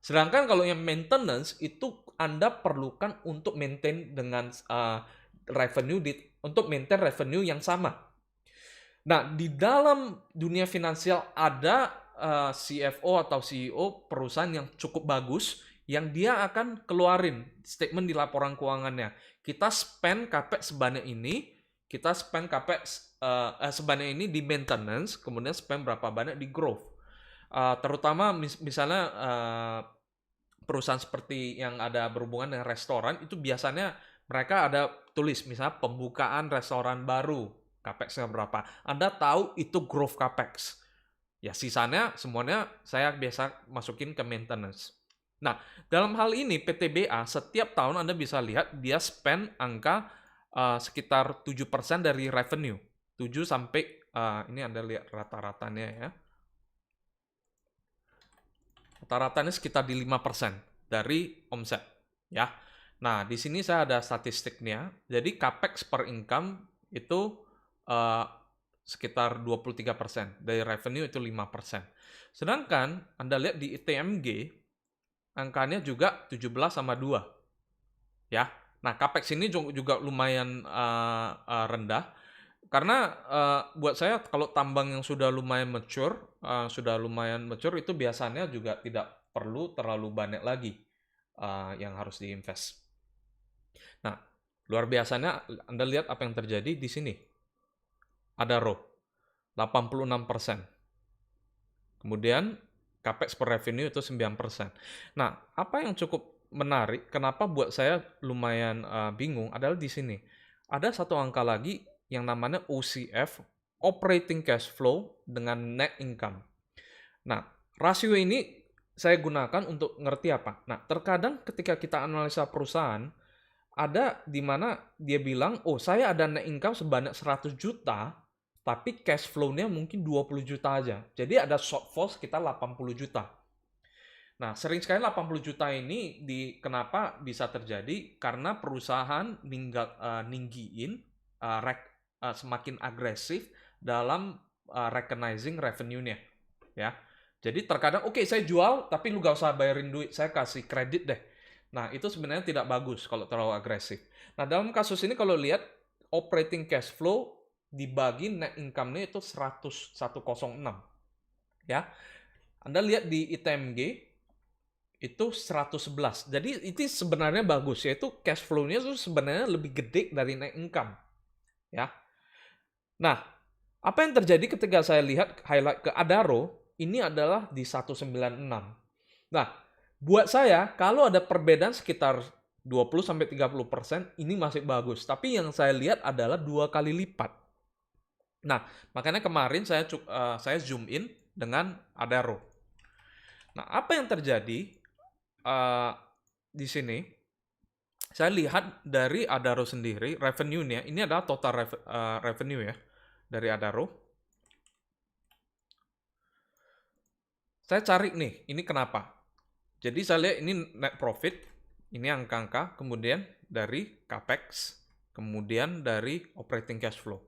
Sedangkan kalau yang maintenance, itu Anda perlukan untuk maintain dengan revenue, untuk maintain revenue yang sama. Nah, di dalam dunia finansial ada CFO atau CEO perusahaan yang cukup bagus, yang dia akan keluarin statement di laporan keuangannya. Kita spend capex sebanyak ini, kita spend capex sebanyak ini di maintenance, kemudian spend berapa banyak di growth. Terutama misalnya perusahaan seperti yang ada berhubungan dengan restoran, itu biasanya mereka ada tulis misalnya pembukaan restoran baru, capex-nya berapa. Anda tahu itu growth capex. Ya, sisanya semuanya saya biasa masukin ke maintenance. Nah, dalam hal ini PTBA setiap tahun Anda bisa lihat dia spend angka sekitar 7% dari revenue. 7 sampai ini Anda lihat rata-ratanya ya. Rata-ratanya sekitar di 5% dari omset, ya. Nah, di sini saya ada statistiknya. Jadi capex per income itu sekitar 23%, dari revenue itu 5%. Sedangkan Anda lihat di ITMG angkanya juga 17,2. Ya. Nah, capex ini juga lumayan rendah. Karena buat saya kalau tambang yang sudah lumayan mature itu biasanya juga tidak perlu terlalu banyak lagi yang harus diinvest. Nah, luar biasanya Anda lihat apa yang terjadi di sini. Ada ROE 86%. Kemudian capex per revenue itu 9%. Nah, apa yang cukup menarik, kenapa buat saya lumayan bingung adalah di sini. Ada satu angka lagi yang namanya OCF, operating cash flow dengan net income. Nah, rasio ini saya gunakan untuk ngerti apa? Nah, terkadang ketika kita analisa perusahaan, ada di mana dia bilang, oh saya ada net income sebanyak 100 juta, tapi cash flow-nya mungkin 20 juta aja. Jadi ada shortfall sekitar 80 juta. Nah, sering sekali 80 juta ini kenapa bisa terjadi? Karena perusahaan ninggiin semakin agresif dalam recognizing revenue-nya, ya. Jadi terkadang saya jual tapi lu gak usah bayarin duit, saya kasih kredit deh. Nah, itu sebenarnya tidak bagus kalau terlalu agresif. Nah, dalam kasus ini kalau lihat operating cash flow dibagi net income-nya itu 106. Ya. Anda lihat di ITMG itu 111. Jadi itu sebenarnya bagus, yaitu cash flow-nya itu sebenarnya lebih gede dari net income. Ya. Nah, apa yang terjadi ketika saya lihat highlight ke Adaro, ini adalah di 196. Nah, buat saya, kalau ada perbedaan sekitar 20-30%, ini masih bagus. Tapi yang saya lihat adalah 2 kali lipat. Nah, makanya kemarin saya zoom in dengan Adaro. Nah, apa yang terjadi di sini? Saya lihat dari Adaro sendiri, revenue-nya, ini adalah total revenue ya, dari Adaro. Saya cari nih, ini kenapa? Jadi saya lihat ini net profit, ini angka-angka, kemudian dari capex, kemudian dari operating cash flow.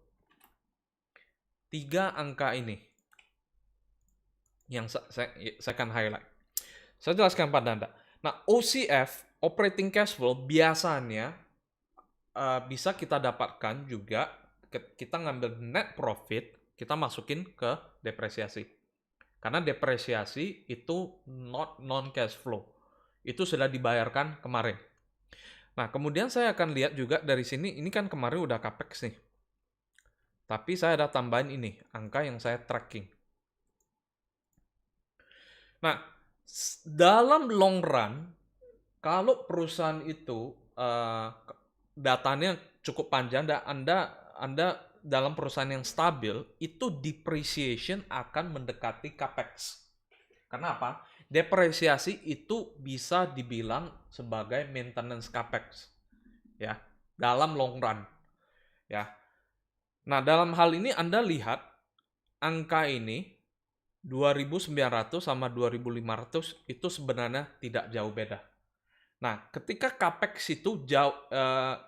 3 angka ini yang saya akan highlight. Saya jelaskan pada Anda. Nah, OCF, operating cash flow, biasanya bisa kita dapatkan juga, kita ngambil net profit, kita masukin ke depresiasi. Karena depresiasi itu non cash flow. Itu sudah dibayarkan kemarin. Nah, kemudian saya akan lihat juga dari sini, ini kan kemarin udah capex nih. Tapi saya ada tambahin ini, angka yang saya tracking. Nah, dalam long run, kalau perusahaan itu datanya cukup panjang dan Anda dalam perusahaan yang stabil, itu depreciation akan mendekati capex. Kenapa? Depresiasi itu bisa dibilang sebagai maintenance capex, ya, dalam long run, ya. Nah, dalam hal ini Anda lihat angka ini 2.900 sama 2.500 itu sebenarnya tidak jauh beda. Nah, ketika capex itu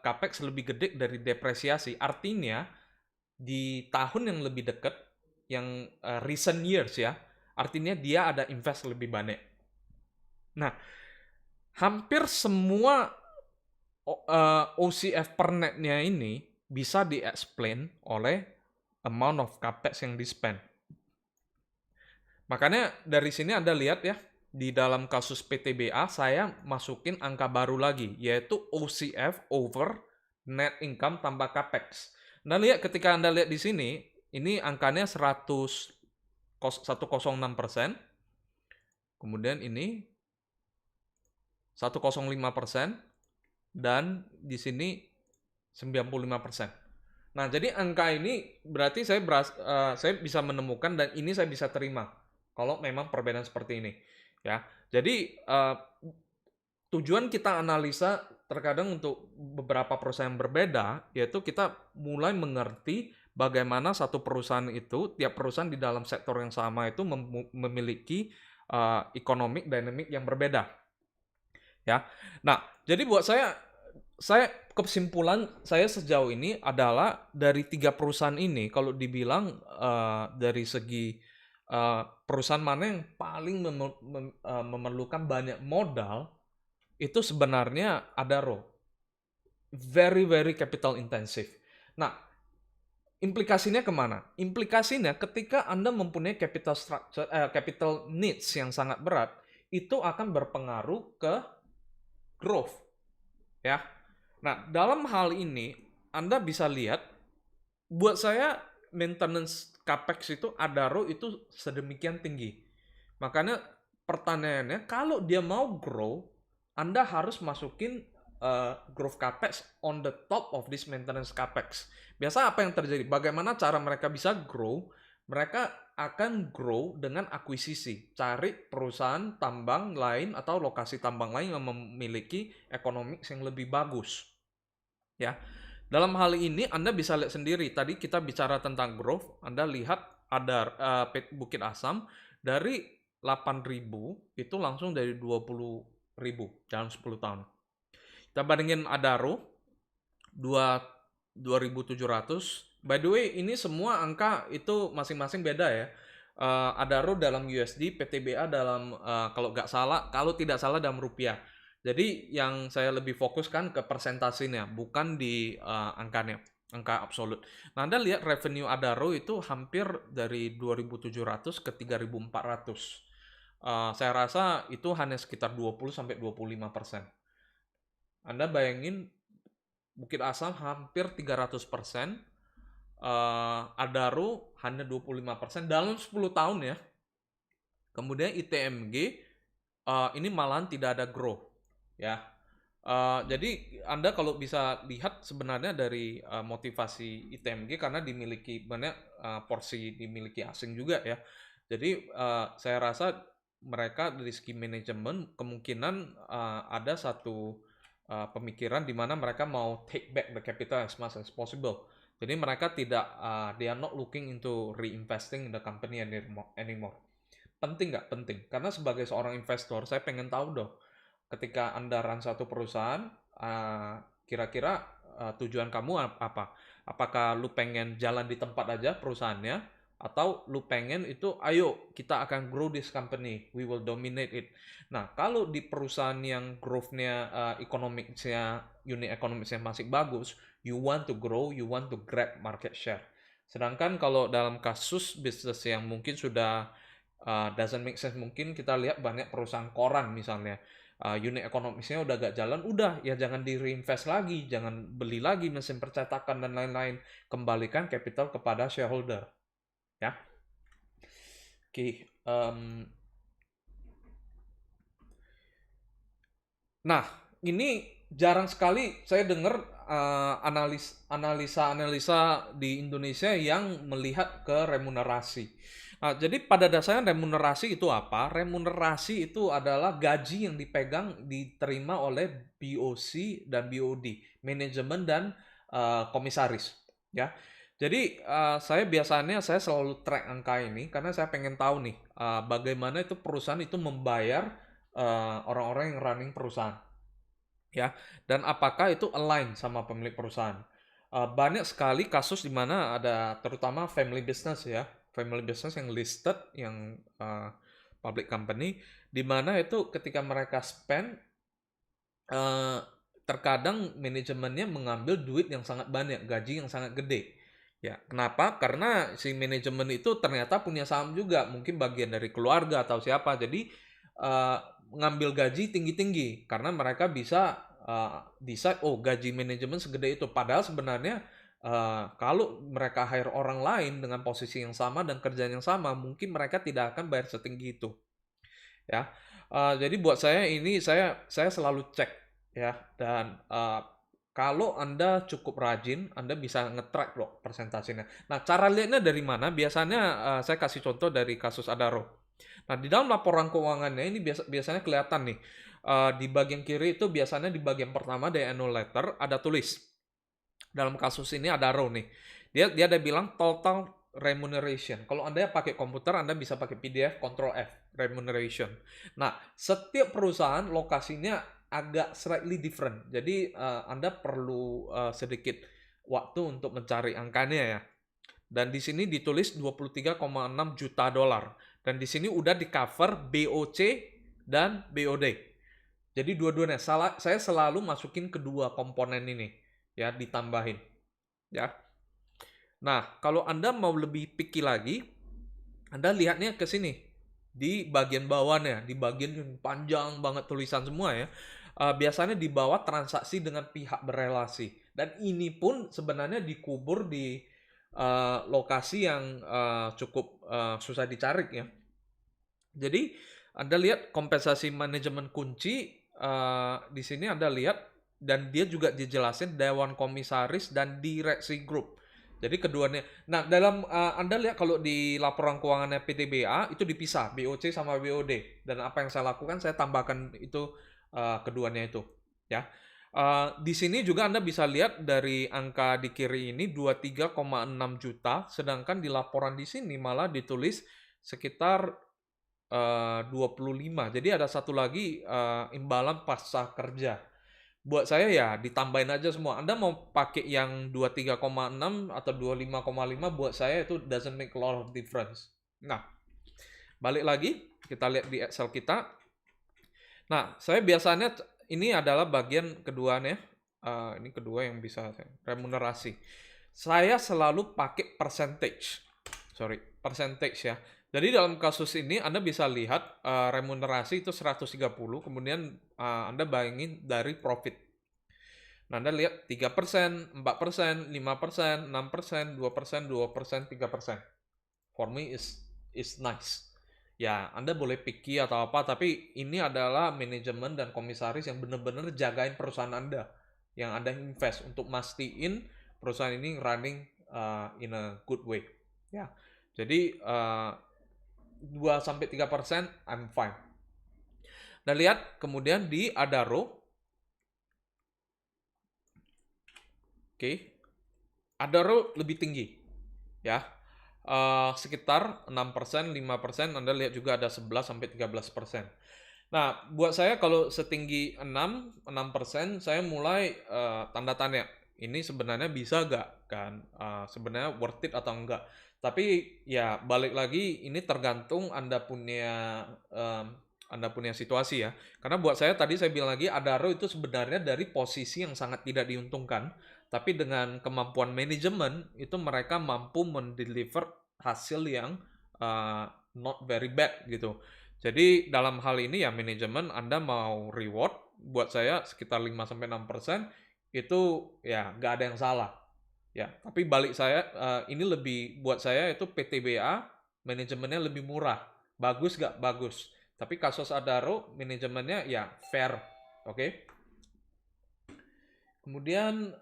capex lebih gede dari depresiasi, artinya di tahun yang lebih dekat, yang recent years ya, artinya dia ada invest lebih banyak. Nah, hampir semua OCF per netnya ini bisa di-explain oleh amount of capex yang di-spend. Makanya dari sini Anda lihat ya, di dalam kasus PTBA saya masukin angka baru lagi, yaitu OCF over net income tambah capex. Anda lihat ketika Anda lihat di sini, ini angkanya 106%. Kemudian ini 105% dan di sini 95%. Nah, jadi angka ini berarti saya bisa menemukan dan ini saya bisa terima kalau memang perbedaan seperti ini, ya. Jadi tujuan kita analisa terkadang untuk beberapa perusahaan yang berbeda, yaitu kita mulai mengerti bagaimana satu perusahaan itu, tiap perusahaan di dalam sektor yang sama itu memiliki economic dynamic yang berbeda. Ya. Nah, jadi buat saya kesimpulan saya sejauh ini adalah dari 3 perusahaan ini, kalau dibilang dari segi perusahaan mana yang paling memerlukan banyak modal, itu sebenarnya Adaro. Very, very capital intensive. Nah, implikasinya kemana? Implikasinya ketika Anda mempunyai capital needs yang sangat berat, itu akan berpengaruh ke growth. Ya. Nah, dalam hal ini Anda bisa lihat, buat saya maintenance capex itu Adaro itu sedemikian tinggi. Makanya pertanyaannya, kalau dia mau grow, Anda harus masukin growth capex on the top of this maintenance capex. Biasa apa yang terjadi? Bagaimana cara mereka bisa grow? Mereka akan grow dengan akuisisi, cari perusahaan tambang lain atau lokasi tambang lain yang memiliki ekonomi yang lebih bagus. Ya, dalam hal ini Anda bisa lihat sendiri. Tadi kita bicara tentang growth. Anda lihat ada Bukit Asam dari 8.000 itu langsung dari 20.000 dalam 10 tahun. Kita bandingin Adaro 2.700. By the way, ini semua angka itu masing-masing beda ya. Adaro dalam USD, PTBA dalam kalau tidak salah dalam rupiah. Jadi yang saya lebih fokuskan ke persentasenya, bukan di angkanya. angka absolut. Nah, Anda lihat revenue Adaro itu hampir dari 2.700 ke 3.400. Saya rasa itu hanya sekitar 20-25%. Anda bayangin Bukit Asam hampir 300%, Adaro hanya 25% dalam 10 tahun ya. Kemudian ITMG ini malahan tidak ada growth ya. Jadi Anda kalau bisa lihat sebenarnya dari motivasi ITMG karena dimiliki banyak porsi dimiliki asing juga ya. Jadi saya rasa mereka dari segi manajemen kemungkinan ada satu pemikiran di mana mereka mau take back the capital as much as possible. Jadi mereka tidak, they are not looking into reinvesting in the company anymore. Penting nggak? Penting. Karena sebagai seorang investor, saya pengen tahu dong, ketika Anda run satu perusahaan, kira-kira tujuan kamu apa? Apakah lu pengen jalan di tempat aja perusahaannya, atau lu pengen itu, ayo kita akan grow this company, we will dominate it. Nah, kalau di perusahaan yang growth-nya, unit economics-nya masih bagus, you want to grow, you want to grab market share. Sedangkan kalau dalam kasus bisnis yang mungkin sudah doesn't make sense, mungkin kita lihat banyak perusahaan koran misalnya, unit ekonomisnya udah gak jalan, udah ya jangan di reinvest lagi, jangan beli lagi mesin percetakan dan lain-lain, kembalikan capital kepada shareholder ya. Oke, nah ini jarang sekali saya dengar analisa-analisa di Indonesia yang melihat ke remunerasi. Jadi pada dasarnya remunerasi itu apa? Remunerasi itu adalah gaji yang diterima oleh BOC dan BOD, manajemen dan komisaris. Ya, jadi saya selalu track angka ini karena saya pengen tahu nih bagaimana itu perusahaan itu membayar orang-orang yang running perusahaan. Ya, dan apakah itu align sama pemilik perusahaan? Banyak sekali kasus di mana ada terutama family business ya, family business yang listed, yang public company, di mana itu ketika mereka spend, terkadang manajemennya mengambil duit yang sangat banyak, gaji yang sangat gede. Ya, kenapa? Karena si manajemen itu ternyata punya saham juga, mungkin bagian dari keluarga atau siapa. Jadi mengambil gaji tinggi-tinggi karena mereka bisa decide, oh gaji manajemen segede itu. Padahal sebenarnya kalau mereka hire orang lain dengan posisi yang sama dan kerjaan yang sama, mungkin mereka tidak akan bayar setinggi itu. Ya, jadi buat saya ini saya selalu cek ya, dan kalau Anda cukup rajin, Anda bisa nge-track loh persentasenya. Nah, cara lihatnya dari mana? Biasanya saya kasih contoh dari kasus Adaro. Nah, di dalam laporan keuangannya ini biasanya kelihatan nih. Di bagian kiri itu biasanya di bagian pertama dari annual letter ada tulis. Dalam kasus ini Adaro nih. Dia ada bilang total remuneration. Kalau Anda pakai komputer, Anda bisa pakai PDF, Ctrl F, remuneration. Nah, setiap perusahaan lokasinya agak slightly different. Jadi Anda perlu sedikit waktu untuk mencari angkanya ya. Dan di sini ditulis 23,6 juta dolar. Dan di sini udah di cover BOC dan BOD. Jadi dua-duanya saya selalu masukin kedua komponen ini ya, ditambahin ya. Nah, kalau Anda mau lebih picky lagi, Anda lihatnya ke sini di bagian bawahnya, di bagian yang panjang banget tulisan semua ya. Biasanya di bawah transaksi dengan pihak berelasi, dan ini pun sebenarnya dikubur di lokasi yang cukup susah dicari ya. Jadi Anda lihat kompensasi manajemen kunci di sini Anda lihat, dan dia juga dijelasin dewan komisaris dan direksi grup. Jadi keduanya. Nah, dalam Anda lihat kalau di laporan keuangannya PTBA itu dipisah BOC sama BOD, dan apa yang saya lakukan saya tambahkan itu keduanya itu ya. Di sini juga Anda bisa lihat dari angka di kiri ini 23,6 juta, sedangkan di laporan di sini malah ditulis sekitar 25. Jadi ada satu lagi imbalan pasca kerja. Buat saya ya ditambahin aja semua. Anda mau pakai yang 23,6 atau 25,5, buat saya itu doesn't make a lot of difference. Nah, balik lagi kita lihat di Excel kita. Nah, saya biasanya ini adalah bagian keduanya. Ini kedua yang bisa remunerasi. Saya selalu pakai percentage ya. Jadi dalam kasus ini Anda bisa lihat remunerasi itu 130, kemudian Anda bayangin dari profit. Nah, Anda lihat 3%, 4%, 5%, 6%, 2%, 2%, 3%. For me is nice. Ya, Anda boleh picky atau apa, tapi ini adalah manajemen dan komisaris yang benar-benar jagain perusahaan Anda, yang Anda invest untuk mastiin perusahaan ini running in a good way. Ya, jadi 2-3%, I'm fine. Dan lihat kemudian di Adaro, oke, Adaro lebih tinggi, ya. Sekitar 6%, 5%, Anda lihat juga ada 11-13%. Nah, buat saya kalau setinggi 6%, saya mulai tanda tanya. Ini sebenarnya bisa nggak kan? Sebenarnya worth it atau enggak? Tapi ya balik lagi, ini tergantung Anda punya situasi ya. Karena buat saya tadi saya bilang lagi, Adaro itu sebenarnya dari posisi yang sangat tidak diuntungkan. Tapi dengan kemampuan manajemen, itu mereka mampu mendeliver hasil yang not very bad gitu. Jadi dalam hal ini ya manajemen Anda mau reward, buat saya sekitar 5-6% itu ya nggak ada yang salah. Ya, tapi balik saya ini lebih buat saya itu PTBA manajemennya lebih murah. Bagus nggak? Bagus. Tapi kasus Adaro manajemennya ya fair. Oke. Kemudian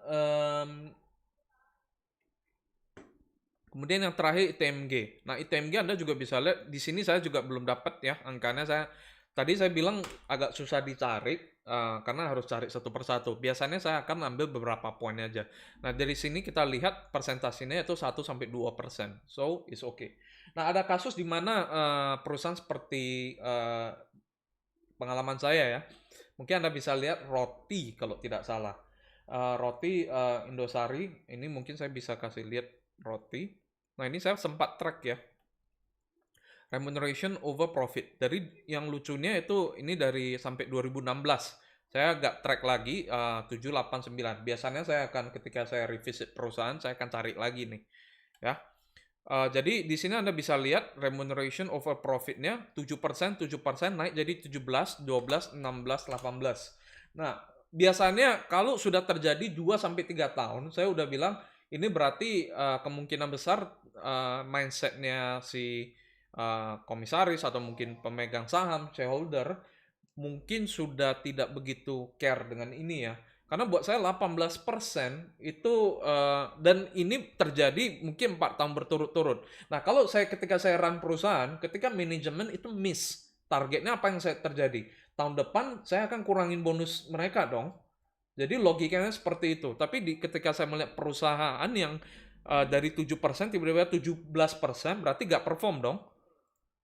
yang terakhir ITMG. Nah, ITMG Anda juga bisa lihat di sini saya juga belum dapat ya angkanya. Tadi saya bilang agak susah dicari karena harus cari satu persatu. Biasanya saya akan ambil beberapa poin aja. Nah, dari sini kita lihat persentasenya itu 1-2%. So, it's okay. Nah, ada kasus di mana perusahaan seperti pengalaman saya ya. Mungkin Anda bisa lihat Roti kalau tidak salah. Roti Indosari, ini mungkin saya bisa kasih lihat Roti. Nah, ini saya sempat track ya. Remuneration over profit. Dari yang lucunya itu ini dari sampai 2016. Saya agak track lagi 7, 8, 9. Biasanya saya akan ketika saya revisit perusahaan, saya akan cari lagi nih. Ya. Jadi di sini Anda bisa lihat remuneration over profit-nya 7%, 7% naik jadi 17, 12, 16, 18. Nah, biasanya kalau sudah terjadi 2-3 tahun, saya udah bilang ini berarti kemungkinan besar mindset-nya si komisaris atau mungkin pemegang saham, shareholder, mungkin sudah tidak begitu care dengan ini ya. Karena buat saya 18% itu dan ini terjadi mungkin 4 tahun berturut-turut. Nah, kalau ketika saya run perusahaan, ketika manajemen itu miss targetnya, apa yang terjadi? Tahun depan saya akan kurangin bonus mereka dong. Jadi logikanya seperti itu. Tapi ketika saya melihat perusahaan yang dari 7% tiba-tiba 17%, berarti nggak perform dong.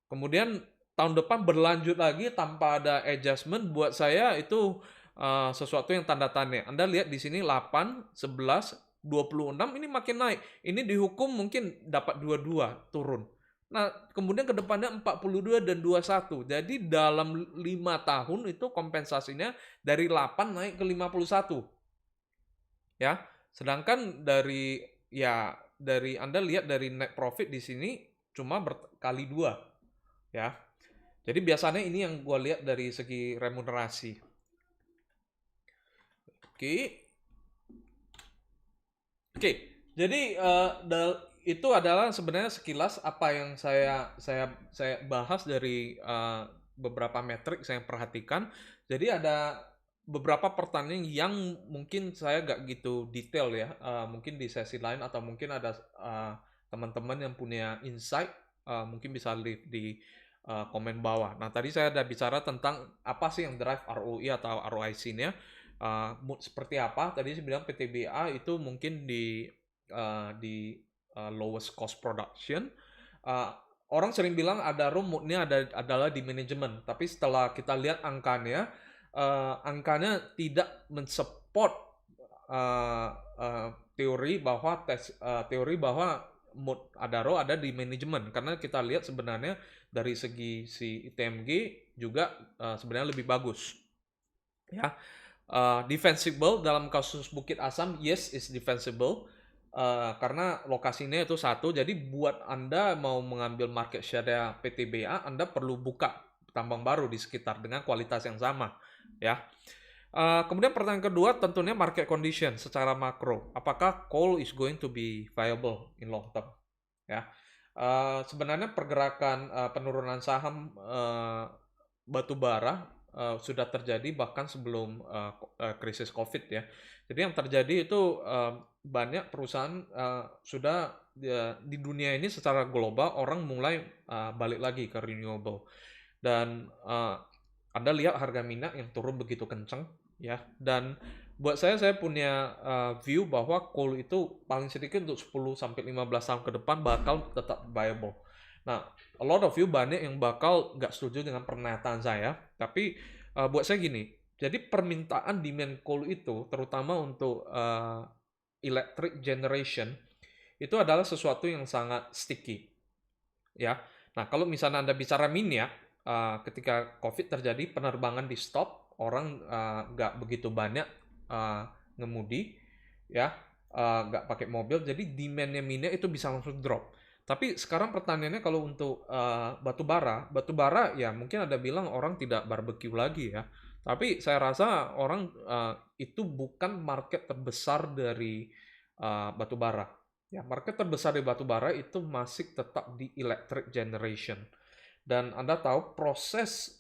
Kemudian tahun depan berlanjut lagi tanpa ada adjustment, buat saya itu sesuatu yang tanda tanya. Anda lihat di sini 8, 11, 26 ini makin naik. Ini dihukum mungkin dapat 22 turun. Nah, kemudian ke depannya 42 dan 21. Jadi dalam 5 tahun itu kompensasinya dari 8 naik ke 51. Ya. Sedangkan dari Anda lihat dari net profit di sini cuma berkali 2. Ya. Jadi biasanya ini yang gue lihat dari segi remunerasi. Oke. Jadi itu adalah sebenarnya sekilas apa yang saya bahas dari beberapa metrik saya perhatikan. Jadi ada beberapa pertanyaan yang mungkin saya nggak gitu detail ya. Mungkin di sesi lain atau mungkin ada teman-teman yang punya insight, mungkin bisa leave di komen bawah. Nah, tadi saya ada bicara tentang apa sih yang drive ROI atau ROIC-nya. Seperti apa? Tadi saya bilang PTBA itu mungkin di lowest cost production. Orang sering bilang Adaro moodnya adalah di manajemen, tapi setelah kita lihat angkanya tidak mensupport teori bahwa mood Adaro ada di manajemen, karena kita lihat sebenarnya dari segi si ITMG juga sebenarnya lebih bagus. Ya. Defensible dalam kasus Bukit Asam, yes is defensible. karena lokasinya itu satu, jadi buat Anda mau mengambil market share PTBA, Anda perlu buka tambang baru di sekitar dengan kualitas yang sama, ya. Kemudian pertanyaan kedua tentunya market condition secara makro. Apakah coal is going to be viable in long term? Ya, sebenarnya pergerakan penurunan saham batu bara sudah terjadi bahkan sebelum krisis COVID ya. Jadi yang terjadi itu banyak perusahaan sudah di dunia ini secara global orang mulai balik lagi ke renewable dan Anda lihat harga minyak yang turun begitu kencang ya, dan buat saya punya view bahwa coal itu paling sedikit untuk 10 sampai 15 tahun ke depan bakal tetap viable. Nah, a lot of you banyak yang bakal nggak setuju dengan pernyataan saya, tapi buat saya gini, jadi permintaan demand coal itu terutama untuk electric generation itu adalah sesuatu yang sangat sticky ya. Nah, kalau misalnya Anda bicara minyak, ketika COVID terjadi, penerbangan di stop, orang nggak begitu banyak ngemudi, ya, nggak pakai mobil, jadi demand-nya minyak itu bisa langsung drop. Tapi sekarang pertanyaannya kalau untuk batu bara ya mungkin ada bilang orang tidak barbecue lagi ya. Tapi saya rasa orang itu bukan market terbesar dari batu bara. Ya, market terbesar di batu bara itu masih tetap di electric generation. Dan Anda tahu proses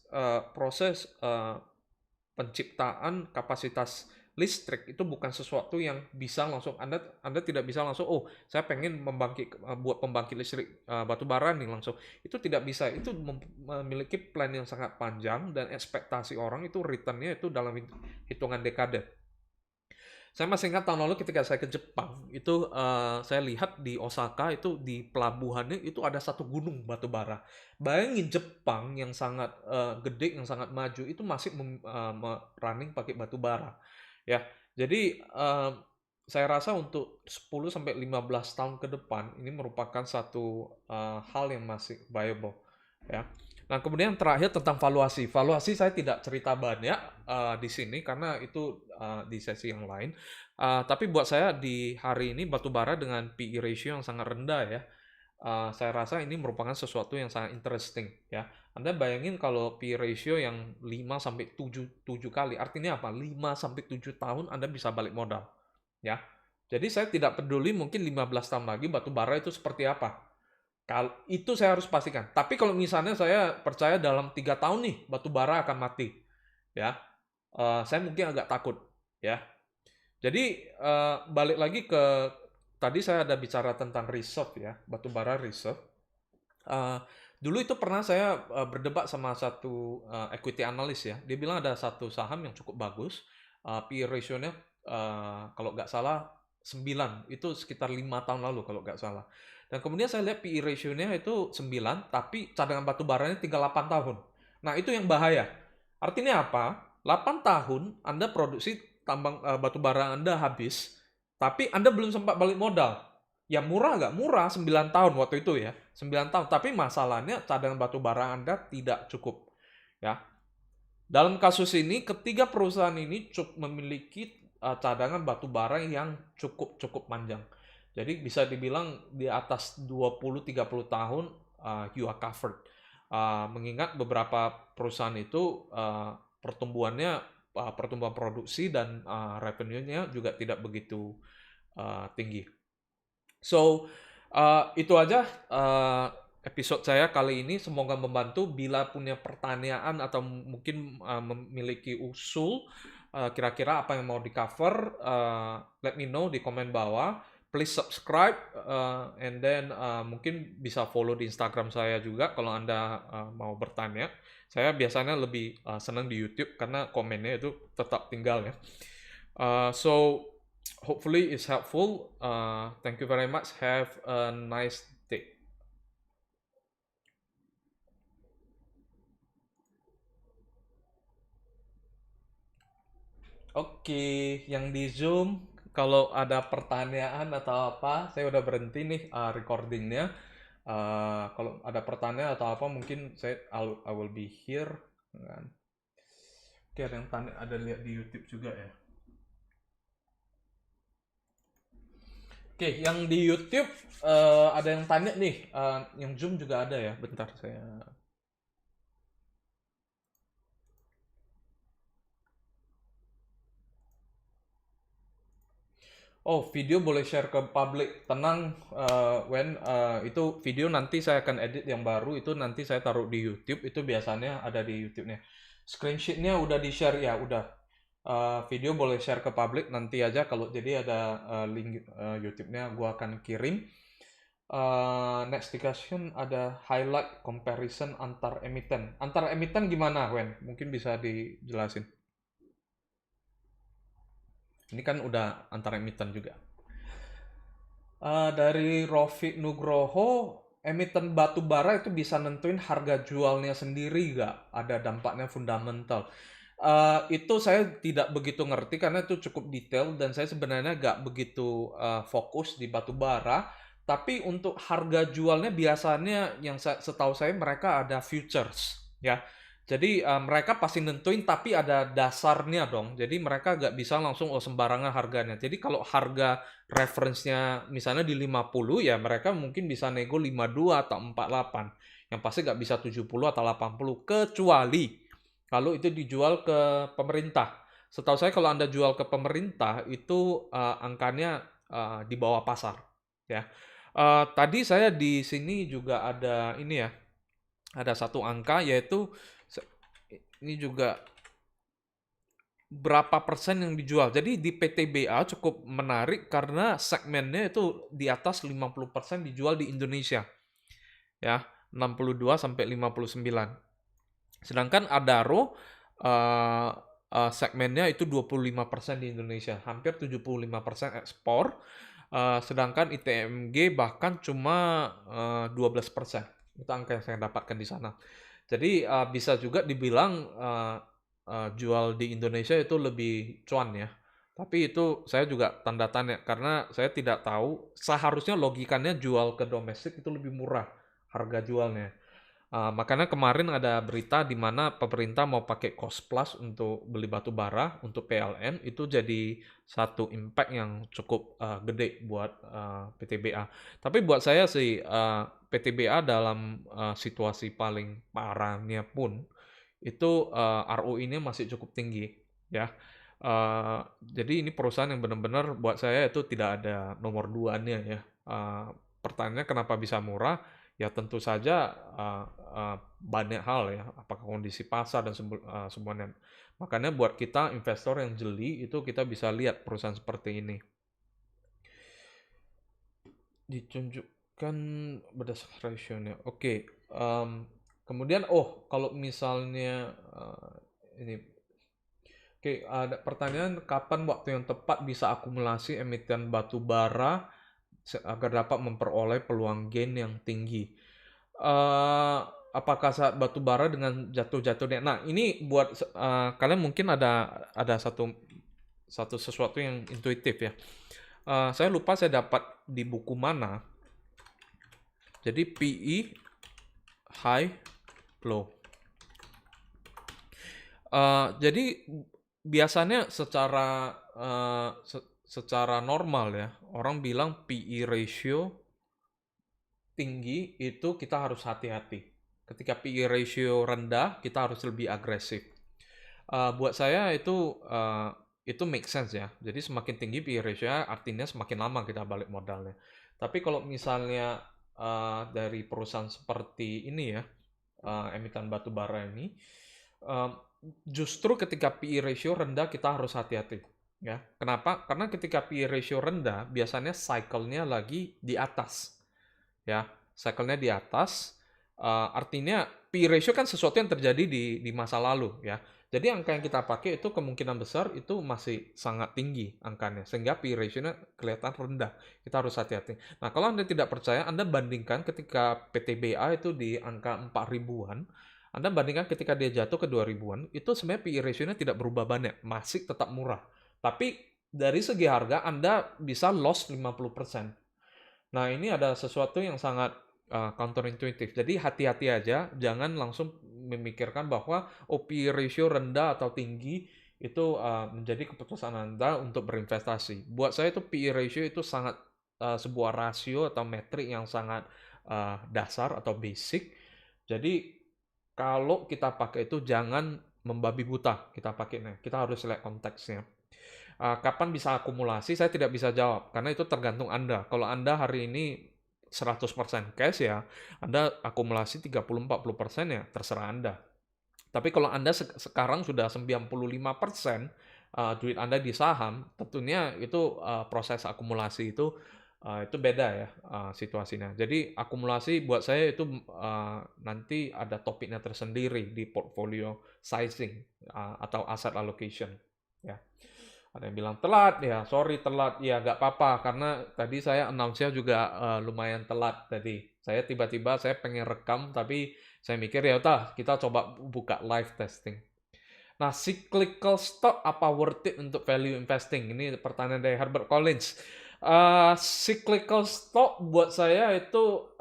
penciptaan kapasitas listrik itu bukan sesuatu yang bisa langsung Anda tidak bisa langsung saya pengen buat pembangkit listrik batu bara nih langsung. Itu tidak bisa. Itu memiliki plan yang sangat panjang dan ekspektasi orang itu return-nya itu dalam hitungan dekade. Saya masih ingat tahun lalu ketika saya ke Jepang, itu saya lihat di Osaka itu di pelabuhannya itu ada satu gunung batu bara. Bayangin Jepang yang sangat gede, yang sangat maju itu masih running pakai batu bara. Ya, jadi saya rasa untuk 10 sampai 15 tahun ke depan ini merupakan satu hal yang masih viable. Ya. Nah, kemudian terakhir tentang valuasi. Valuasi saya tidak cerita banyak di sini karena itu di sesi yang lain. Tapi buat saya di hari ini batubara dengan PE ratio yang sangat rendah ya. Saya rasa ini merupakan sesuatu yang sangat interesting ya. Anda bayangin kalau PE ratio yang 5 sampai 7 kali. Artinya apa? 5 sampai 7 tahun Anda bisa balik modal ya. Jadi saya tidak peduli mungkin 15 tahun lagi batubara itu seperti apa. Kalau itu saya harus pastikan. Tapi kalau misalnya saya percaya dalam 3 tahun nih batu bara akan mati, ya, saya mungkin agak takut, ya. Jadi balik lagi ke tadi saya ada bicara tentang reserve ya, batu bara reserve. Dulu itu pernah saya berdebat sama satu equity analyst ya. Dia bilang ada satu saham yang cukup bagus, PE ratio-nya kalau nggak salah 9, itu sekitar 5 tahun lalu kalau nggak salah. Dan kemudian saya lihat PE ratio-nya itu 9, tapi cadangan batu baranya tinggal 8 tahun. Nah, itu yang bahaya. Artinya apa? 8 tahun Anda produksi tambang batu bara Anda habis, tapi Anda belum sempat balik modal. Ya murah nggak? Murah, 9 tahun waktu itu ya. 9 tahun, tapi masalahnya cadangan batu bara Anda tidak cukup. Ya. Dalam kasus ini, ketiga perusahaan ini memiliki cadangan batu bara yang cukup panjang. Jadi bisa dibilang di atas 20-30 tahun you are covered. Mengingat beberapa perusahaan itu pertumbuhan produksi dan revenue-nya juga tidak begitu tinggi. So, itu aja episode saya kali ini. Semoga membantu. Bila punya pertanyaan atau mungkin memiliki usul, kira-kira apa yang mau di-cover, let me know di komen bawah. Please subscribe, and then mungkin bisa follow di Instagram saya juga kalau Anda mau bertanya. Saya biasanya lebih senang di YouTube karena komennya itu tetap tinggal ya. So, hopefully it's helpful. Thank you very much. Have a nice day. Oke, yang di Zoom kalau ada pertanyaan atau apa, saya udah berhenti nih recordingnya. Kalau ada pertanyaan atau apa, mungkin I will be here. Oke, ada yang tanya, ada lihat di YouTube juga ya. Oke, yang di YouTube ada yang tanya nih, yang Zoom juga ada ya. Bentar saya. Oh, video boleh share ke publik. Tenang, itu video nanti saya akan edit yang baru, itu nanti saya taruh di YouTube, itu biasanya ada di YouTube-nya. Screenshot-nya udah di-share ya, udah. Video boleh share ke publik nanti aja kalau jadi ada link YouTube-nya gua akan kirim. Next discussion ada highlight comparison antar emiten. Antar emiten gimana, Wen? Mungkin bisa dijelasin. Ini kan udah antar emiten juga. Dari Rofiq Nugroho, emiten batu bara itu bisa nentuin harga jualnya sendiri nggak? Ada dampaknya fundamental. Itu saya tidak begitu ngerti karena itu cukup detail dan saya sebenarnya nggak begitu fokus di batu bara. Tapi untuk harga jualnya biasanya yang setahu saya mereka ada futures, ya. Jadi mereka pasti nentuin tapi ada dasarnya dong. Jadi mereka nggak bisa langsung sembarangan harganya. Jadi kalau harga reference-nya misalnya di 50 ya mereka mungkin bisa nego 52 atau 48. Yang pasti nggak bisa 70 atau 80 kecuali kalau itu dijual ke pemerintah. Setahu saya kalau Anda jual ke pemerintah itu angkanya di bawah pasar ya. Tadi saya di sini juga ada ini ya. Ada satu angka yaitu ini juga berapa persen yang dijual. Jadi di PTBA cukup menarik karena segmennya itu di atas 50% dijual di Indonesia. Ya, 62 sampai 59. Sedangkan Adaro segmennya itu 25% di Indonesia, hampir 75% ekspor. Sedangkan ITMG bahkan cuma 12%. Itu angka yang saya dapatkan di sana. Jadi bisa juga dibilang jual di Indonesia itu lebih cuan ya. Tapi itu saya juga tanda tanya karena saya tidak tahu seharusnya logikanya jual ke domestik itu lebih murah harga jualnya. Makanya kemarin ada berita di mana pemerintah mau pakai cost plus untuk beli batu bara untuk PLN itu jadi satu impact yang cukup gede buat PTBA. Tapi buat saya sih PTBA dalam situasi paling parahnya pun itu ROI-nya masih cukup tinggi ya. Jadi ini perusahaan yang benar-benar buat saya itu tidak ada nomor duanya ya. Pertanyaannya kenapa bisa murah? Ya tentu saja banyak hal ya, apakah kondisi pasar dan semuanya. Makanya buat kita investor yang jeli itu kita bisa lihat perusahaan seperti ini. Ditunjukkan berdasarkan rasionya. Oke. Kemudian kalau misalnya ini oke, ada pertanyaan kapan waktu yang tepat bisa akumulasi emiten batu bara agar dapat memperoleh peluang gain yang tinggi. Apakah saat batu bara dengan jatuh-jatuhnya? Nah, ini buat kalian mungkin ada satu sesuatu yang intuitif ya. Saya lupa saya dapat di buku mana. Jadi PE high low. Jadi biasanya secara normal ya, orang bilang PE ratio tinggi itu kita harus hati-hati. Ketika PE ratio rendah, kita harus lebih agresif. Buat saya itu make sense ya. Jadi semakin tinggi PE ratio artinya semakin lama kita balik modalnya. Tapi kalau misalnya dari perusahaan seperti ini ya, emiten batu bara ini, justru ketika PE ratio rendah kita harus hati-hati. Ya, kenapa? Karena ketika PE ratio rendah, biasanya cycle-nya lagi di atas. Ya, cycle-nya di atas, artinya PE ratio kan sesuatu yang terjadi di masa lalu ya. Jadi angka yang kita pakai itu kemungkinan besar itu masih sangat tinggi angkanya, sehingga PE ratio-nya kelihatan rendah. Kita harus hati-hati. Nah, kalau Anda tidak percaya, Anda bandingkan ketika PTBA itu di angka 4 ribuan, Anda bandingkan ketika dia jatuh ke 2 ribuan, itu sebenarnya PE ratio-nya tidak berubah banyak, masih tetap murah. Tapi dari segi harga, Anda bisa loss 50%. Nah, ini ada sesuatu yang sangat counterintuitive. Jadi hati-hati aja, jangan langsung memikirkan bahwa PE ratio rendah atau tinggi itu menjadi keputusan Anda untuk berinvestasi. Buat saya itu PE ratio itu sangat sebuah rasio atau metrik yang sangat dasar atau basic. Jadi kalau kita pakai itu jangan membabi buta kita pakainya. Kita harus lihat konteksnya. Kapan bisa akumulasi? Saya tidak bisa jawab karena itu tergantung Anda. Kalau Anda hari ini 100% cash ya, Anda akumulasi 30-40% ya terserah Anda. Tapi kalau Anda sekarang sudah 95% duit Anda di saham, tentunya itu proses akumulasi itu beda ya situasinya. Jadi akumulasi buat saya itu nanti ada topiknya tersendiri di portfolio sizing atau asset allocation. Ya. Ada yang bilang telat, ya sorry telat, ya nggak apa-apa karena tadi saya announce-nya juga lumayan telat tadi. Saya tiba-tiba saya pengen rekam tapi saya mikir ya udah kita coba buka live testing. Nah, cyclical stock apa worth it untuk value investing? Ini pertanyaan dari Herbert Collins. Cyclical stock buat saya itu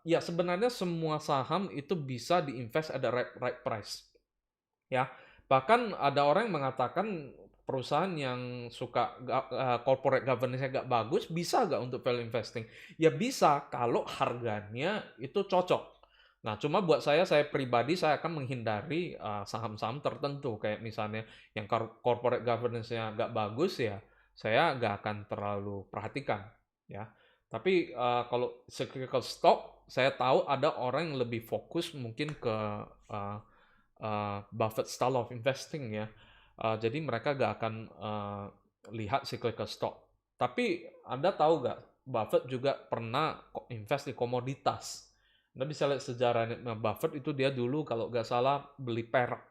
ya sebenarnya semua saham itu bisa diinvest at the right price. Ya, bahkan ada orang yang mengatakan perusahaan yang suka corporate governance-nya nggak bagus, bisa nggak untuk value investing? Ya bisa, kalau harganya itu cocok. Nah, cuma buat saya pribadi, saya akan menghindari saham-saham tertentu, kayak misalnya yang corporate governance-nya nggak bagus, ya saya nggak akan terlalu perhatikan. Ya, tapi kalau cyclical stock, saya tahu ada orang yang lebih fokus mungkin ke Buffett style of investing ya. Jadi mereka gak akan lihat cyclical stock. Tapi Anda tahu gak, Buffett juga pernah invest di komoditas. Anda bisa lihat sejarahnya Buffett itu dia dulu kalau gak salah beli perak.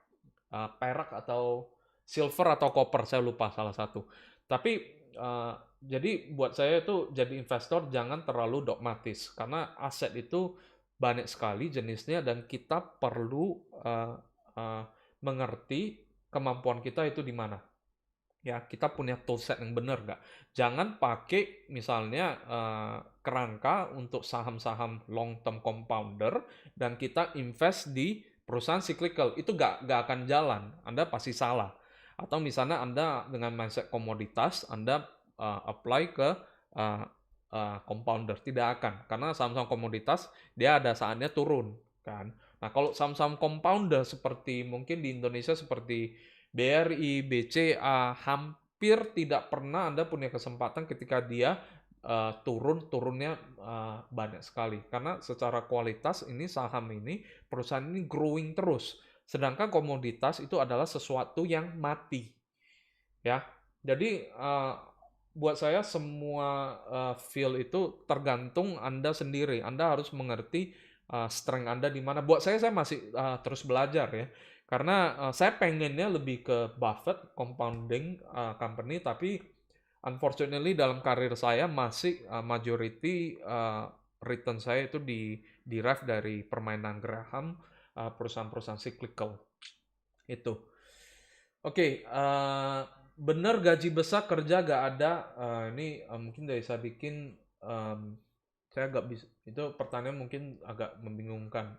Perak atau silver atau copper, saya lupa salah satu. Tapi jadi buat saya itu jadi investor jangan terlalu dogmatis. Karena aset itu banyak sekali jenisnya dan kita perlu mengerti kemampuan kita itu di mana. Ya, kita punya toolset yang benar nggak? Jangan pakai misalnya kerangka untuk saham-saham long term compounder dan kita invest di perusahaan cyclical. Itu nggak akan jalan. Anda pasti salah. Atau misalnya Anda dengan mindset komoditas, Anda apply ke compounder. Tidak akan. Karena saham-saham komoditas, dia ada saatnya turun. Kan? Nah, kalau saham-saham compounder seperti mungkin di Indonesia seperti BRI, BCA, hampir tidak pernah Anda punya kesempatan ketika dia turunnya banyak sekali. Karena secara kualitas ini saham ini, perusahaan ini growing terus. Sedangkan komoditas itu adalah sesuatu yang mati. Ya, jadi buat saya semua field itu tergantung Anda sendiri. Anda harus mengerti strength Anda di mana. Buat saya masih terus belajar ya. Karena saya pengennya lebih ke Buffett compounding company, tapi unfortunately dalam karir saya masih majority return saya itu derive dari permainan Graham, perusahaan-perusahaan cyclical itu. Oke, bener gaji besar kerja gak ada. Ini mungkin dari saya bikin, saya agak bisa, itu pertanyaan mungkin agak membingungkan.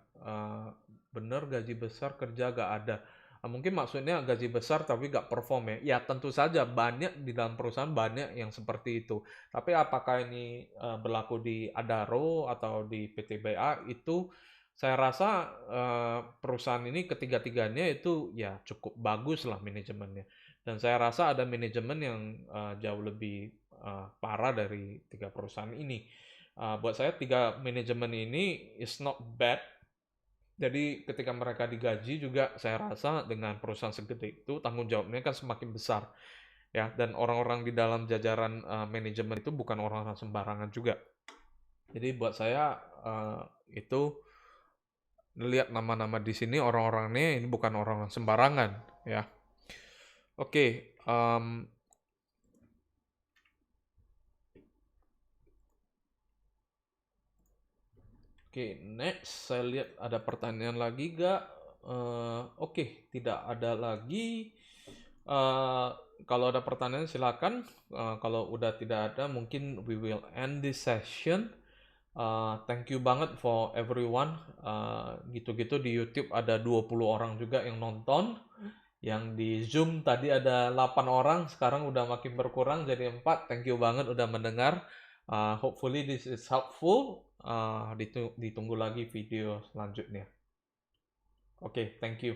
Bener gaji besar kerja gak ada. Mungkin maksudnya gaji besar tapi gak perform ya. Ya tentu saja banyak di dalam perusahaan banyak yang seperti itu. Tapi apakah ini berlaku di Adaro atau di PTBA itu saya rasa perusahaan ini ketiga-tiganya itu ya cukup bagus lah manajemennya. Dan saya rasa ada manajemen yang jauh lebih parah dari tiga perusahaan ini. Buat saya tiga manajemen ini is not bad. Jadi ketika mereka digaji juga saya rasa dengan perusahaan segede itu tanggung jawabnya kan semakin besar. Ya, dan orang-orang di dalam jajaran manajemen itu bukan orang-orang sembarangan juga. Jadi buat saya itu lihat nama-nama di sini orang-orangnya ini bukan orang sembarangan ya. Oke, next saya lihat ada pertanyaan lagi gak? Oke, tidak ada lagi. Kalau ada pertanyaan silakan. Kalau udah tidak ada, mungkin we will end this session. Thank you banget for everyone. Gitu-gitu di YouTube ada 20 orang juga yang nonton. Yang di Zoom tadi ada 8 orang, sekarang udah makin berkurang jadi 4. Thank you banget udah mendengar. Hopefully this is helpful. Ditunggu lagi video selanjutnya. Oke, thank you.